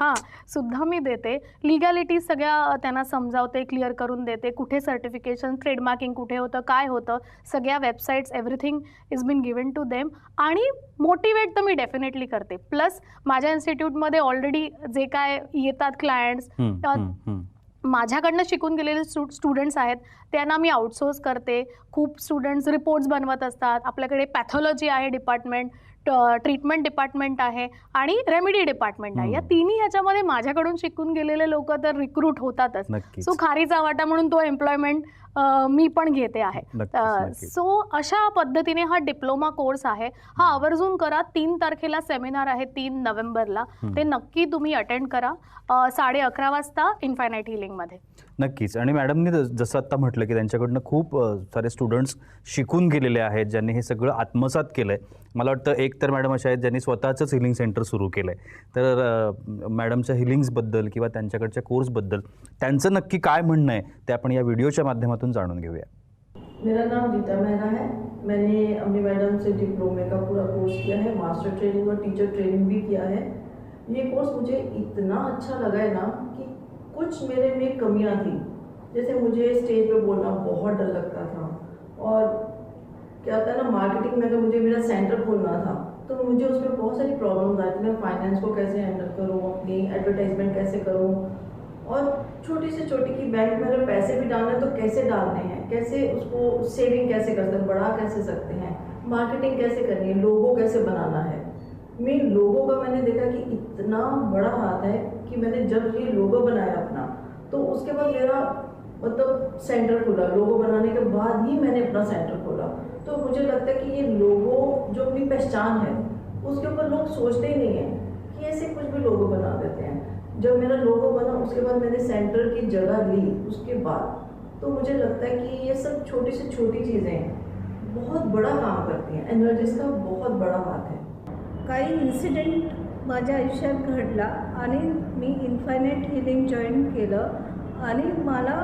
सुद्धा मी देते. लिगॅलिटीज सगळ्या त्यांना समजावते, क्लिअर करून देते, कुठे सर्टिफिकेशन, ट्रेडमार्किंग कुठे होतं, काय होतं, सगळ्या websites, everything is been given to them. आणि मोटिवेट तर मी डेफिनेटली करते. प्लस माझ्या इन्स्टिट्यूटमध्ये ऑलरेडी जे काय येतात क्लायंट्स, माझ्याकडनं शिकून गेलेले स्टुडंट्स आहेत, त्यांना मी आउटसोर्स करते. खूप स्टुडंट्स रिपोर्ट्स बनवत असतात. आपल्याकडे पॅथॉलॉजी आहे डिपार्टमेंट, ट्रीटमेंट डिपार्टमेंट आहे आणि रेमेडी डिपार्टमेंट आहे. या तिन्ही ह्याच्यामध्ये माझ्याकडून शिकून गेलेले लोक तर रिक्रूट होतातच. नक्कीच. सो खारीचा वाटा म्हणून तो एम्प्लॉयमेंट मी पण घेते आहे. नक्कीच. सो अशा पद्धतीने हा डिप्लोमा कोर्स आहे. हा आवर्जून करा. 3 तारखेला सेमिनार आहे, 3 नोव्हेंबरला. ते नक्की तुम्ही अटेंड करा 11:30 वाजता इन्फायनाईट हिलिंगमध्ये. नक्कीच. आणि मॅडमनी जसं आत्ता म्हटलं की त्यांच्याकडनं खूप सारे स्टुडंट्स शिकून गेलेले आहेत, ज्यांनी हे सगळं आत्मसात केलं आहे. मला वाटतं एक तर मॅडम अशा आहेत ज्यांनी स्वतःचंच हिलिंग सेंटर सुरू केलं आहे. तर मॅडमच्या हिलिंग्सबद्दल किंवा त्यांच्याकडच्या कोर्सबद्दल त्यांचं नक्की काय म्हणणं आहे ते आपण या व्हिडिओच्या माध्यमातून जाणून घेऊया. मेरा नाम गीता मेहरा है. मैंने अपनी मैडम से डिप्लोमे का पूरा कोर्स किया है, मास्टर ट्रेनिंग और टीचर ट्रेनिंग भी किया है. ये कोर्स मुझे इतना अच्छा लगा है ना कि कुछ मेरे में कमियां थी. जैसे मुझे स्टेज पे बोलना बहुत डर लगता था, और क्या होता है ना, मार्केटिंग में अगर मुझे मेरा सेंटर खोलना था तो मुझे उसमें बहुत सारी प्रॉब्लम्स आई थी. मैं फाइनेंस को कैसे हैंडल करूँ, अपनी एडवर्टाइजमेंट कैसे करूँ, और छोटी से छोटी की बैंक में अगर पैसे भी डालने हैं तो कैसे डालने हैं, कैसे उसको सेविंग कैसे कर सकते हैं, बढ़ा कैसे सकते हैं, मार्केटिंग कैसे करनी है, लोगो कैसे बनाना है. मेन लोगो का मैंने देखा कि इतना बड़ा हाथ है कि मैंने जब ये लोगो बनाया अपना, तो उसके बाद मेरा मतलब सेंटर खुला. लोगो बनाने के बाद ही मैंने अपना सेंटर खोला. तो मुझे लगता है कि ये लोगो जो अपनी पहचान है उसके ऊपर लोग सोचते ही नहीं हैं कि ऐसे कुछ भी लोगो बना देते हैं. जब मेरा लोगो बना उसके बाद मैंने सेंटर की जगह ली, उसके बाद तो मुझे लगता है कि ये सब छोटी से छोटी चीज़ें बहुत बड़ा काम करती हैं. एनर्जीज का बहुत बड़ा हाथ है. काही इन्सिडेंट माझ्या आयुष्यात घडला आणि मी इन्फायनाईट हिलिंग जॉईन केलं आणि मला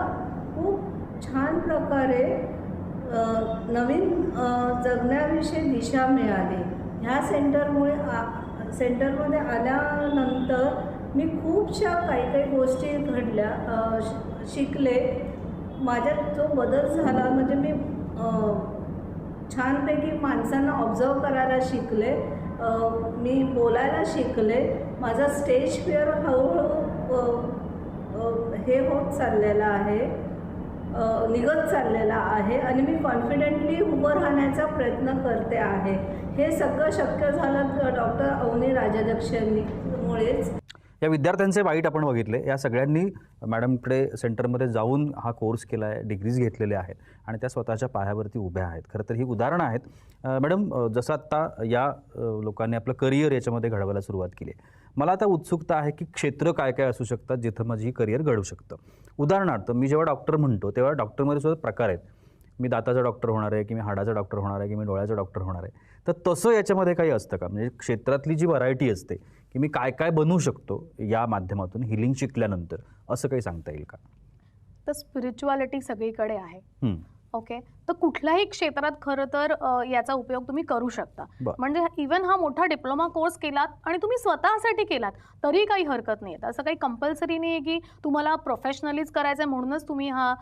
खूप छान प्रकारे नवीन जगण्याविषयी दिशा मिळाली. ह्या सेंटरमध्ये आल्यानंतर मी खूपशा काही गोष्टी घडल्या, शिकले. माझ्यात जो बदल झाला म्हणजे मी छानपैकी माणसांना ऑब्झर्व करायला शिकले, मी बोलायला शिकले. माझा स्टेज फिअर हळूहळू हे होत चाललेला आहे, निघत चाललेला आहे आणि मी कॉन्फिडेंटली उभं राहण्याचा प्रयत्न करते आहे. हे सगळं शक्य झालं डॉक्टर अवनी राजाध्यक्षांमुळेच. या विद्यार्थ्यांचे वाईट आपण बघितले. या सगळ्यांनी मॅडमकडे सेंटरमध्ये जाऊन हा कोर्स केला आहे, डिग्रीज घेतलेल्या आहेत आणि त्या स्वतःच्या पायावरती उभ्या आहेत. खरं तर ही उदाहरणं आहेत. मॅडम, जसं आत्ता या लोकांनी आपलं करिअर याच्यामध्ये घडवायला सुरुवात केली आहे, मला आता उत्सुकता आहे की क्षेत्र काय काय असू शकतात जिथं माझी ही करिअर घडू शकतं. उदाहरणार्थ मी जेव्हा डॉक्टर म्हणतो तेव्हा डॉक्टरमध्ये सुद्धा प्रकार आहेत. मी दाताचा डॉक्टर होणार आहे, की मी हाडाचा डॉक्टर होणार आहे, की मी डोळ्याचा डॉक्टर होणार आहे. तर तसं याच्यामध्ये काही असतं का? म्हणजे क्षेत्रातली जी व्हरायटी असते की मी काय काय बनवू शकतो या माध्यमातून हिलिंग शिकल्यानंतर, असं काही सांगता येईल का? तर स्पिरिच्युअलिटी सगळीकडे आहे. ओके, तर कुठल्याही क्षेत्रात खरं तर याचा उपयोग तुम्ही करू शकता. म्हणजे इवन हा मोठा डिप्लोमा कोर्स केलात आणि तुम्ही स्वतःसाठी केलात तरी काही हरकत नाही. असं काही कंपल्सरी नाही आहे की तुम्हाला प्रोफेशनलीच करायचं आहे म्हणूनच तुम्ही हा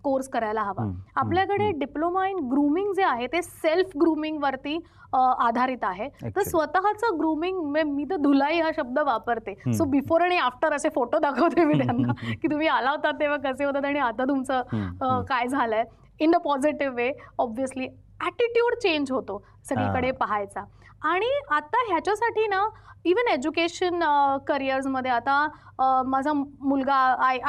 कोर्स करायला हवा. आपल्याकडे डिप्लोमा इन ग्रूमिंग जे आहे ते सेल्फ ग्रूमिंगवरती आधारित आहे. तर स्वतःचं ग्रूमिंग, मी तर धुलाई हा शब्द वापरते. सो बिफोर आणि आफ्टर असे फोटो दाखवते मी त्यांना की तुम्ही आला होता तेव्हा कसे होतात आणि आता तुमचं काय झालंय. In a positive way. Obviously attitude change होतो सगळीकडे पाहायचा. आणि आता ह्याच्यासाठी ना इवन एज्युकेशन करिअर्समध्ये आता माझा मुलगा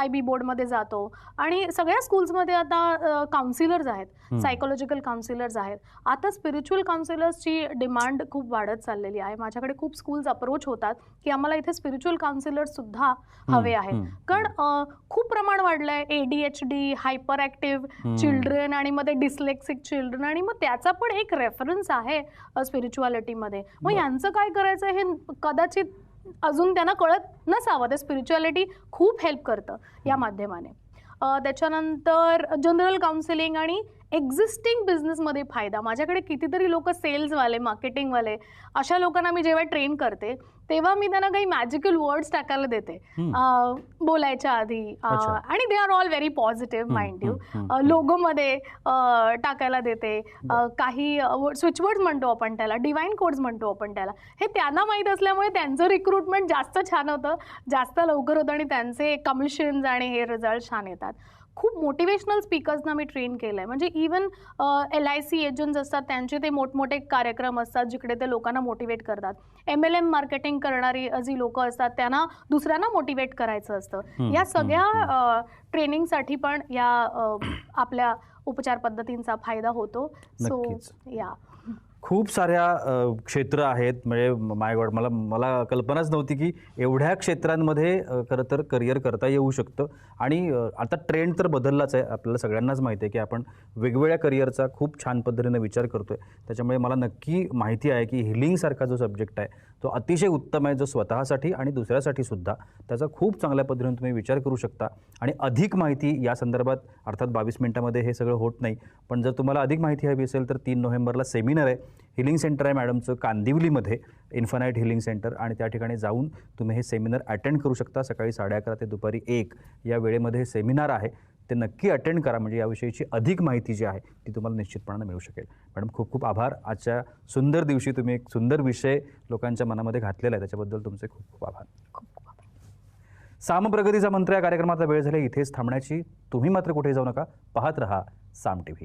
IB बोर्डमध्ये जातो आणि सगळ्या स्कूल्समध्ये आता काउन्सिलर्स आहेत, सायकोलॉजिकल काउन्सिलर्स आहेत. आता स्पिरिच्युअल काउन्सिलर्सची डिमांड खूप वाढत चाललेली आहे. माझ्याकडे खूप स्कूल्स अप्रोच होतात की आम्हाला इथे स्पिरिच्युअल काउन्सिलर्ससुद्धा हवे आहेत. कारण खूप प्रमाण वाढलं आहे ADHD, हायपर ॲक्टिव्ह चिल्ड्रन आणि मध्ये डिस्लेक्सिक चिल्ड्रन, आणि मग त्याचा पण एक रेफरन्स आहे स्पिरिच्युअलिटीमध्ये. मग यांचं काय करायचं हे कदाचित अजून त्यांना कळत नसावं. ते स्पिरिच्युअलिटी खूप हेल्प करतं या माध्यमाने. त्याच्यानंतर जनरल काउन्सिलिंग आणि एक्झिस्टिंग बिझनेसमध्ये फायदा. माझ्याकडे कितीतरी लोक सेल्सवाले, मार्केटिंगवाले, अशा लोकांना मी जेव्हा ट्रेन करते तेव्हा मी त्यांना काही मॅजिकल वर्ड्स टाकायला देते बोलायच्या आधी, आणि they are all very positive, mind you. लोगोमध्ये टाकायला देते, काही स्विचवर्ड्स म्हणतो आपण त्याला, डिवाइन कोड्स म्हणतो आपण त्याला. हे त्यांना माहीत असल्यामुळे त्यांचं रिक्रुटमेंट जास्त छान होतं, जास्त लवकर होतं, आणि त्यांचे कमिशन्स आणि हे रिझल्ट छान येतात. खूप मोटिवेशनल स्पीकर्सना मी ट्रेन केलं आहे. म्हणजे इवन LIC एजंट्स असतात, त्यांचे ते मोठमोठे कार्यक्रम असतात जिकडे ते लोकांना मोटिवेट करतात. MLM मार्केटिंग करणारी जी लोक असतात त्यांना दुसऱ्यांना मोटिवेट करायचं असतं. या सगळ्या ट्रेनिंगसाठी पण या आपल्या उपचार पद्धतींचा फायदा होतो. सो या खूप साऱ्या क्षेत्र आहेत. म्हणजे माय गॉड, मला कल्पनाच नव्हती की एवढ्या क्षेत्रांमध्ये खरं तर करिअर करता येऊ शकतं. आणि आता ट्रेंड तर बदललाच आहे, आपल्याला सगळ्यांनाच माहिती आहे की आपण वेगवेगळ्या करिअरचा खूप छान पद्धतीनं विचार करतो आहे. त्याच्यामुळे मला नक्की माहिती आहे की हिलिंगसारखा जो सब्जेक्ट आहे तो अतिशय उत्तम आहे, जो स्वतःसाठी आणि दुसऱ्यासाठी सुद्धा त्याचा खूप चांगल्या पद्धतीने तुम्ही विचार करू शकता. आणि अधिक माहिती या संदर्भात अर्थात 22 मिनिटामध्ये हे सगळं होत नाही, पण जर तुम्हाला अधिक माहिती हवी असेल तर 3 नोव्हेंबरला सेमिनार आहे, हिलिंग सेंटर आहे मॅडमचं कांदिवलीमध्ये, इन्फानाईट हिलिंग सेंटर, आणि त्या ठिकाणी जाऊन तुम्ही हे सेमिनार अटेंड करू शकता. सकाळी 11:30 ते दुपारी 1 या वेळेमध्ये हे सेमिनार आहे, ते नक्की अटेंड करा. म्हणजे याविषयीची अधिक माहिती जी आहे ती तुम्हाला निश्चितपणे मिळू शकेल. मॅडम खूप खूप आभार. आजच्या सुंदर दिवशी तुम्ही एक सुंदर विषय लोकांच्या मनामध्ये घातलेला आहे, त्याच्याबद्दल तुमचे खूप खूप आभार. साम प्रगतीचा मंत्र या कार्यक्रमाचा वेळ झाला इथेच थांबण्याची. तुम्ही मात्र कुठे जाऊ नका, पाहत रहा साम TV.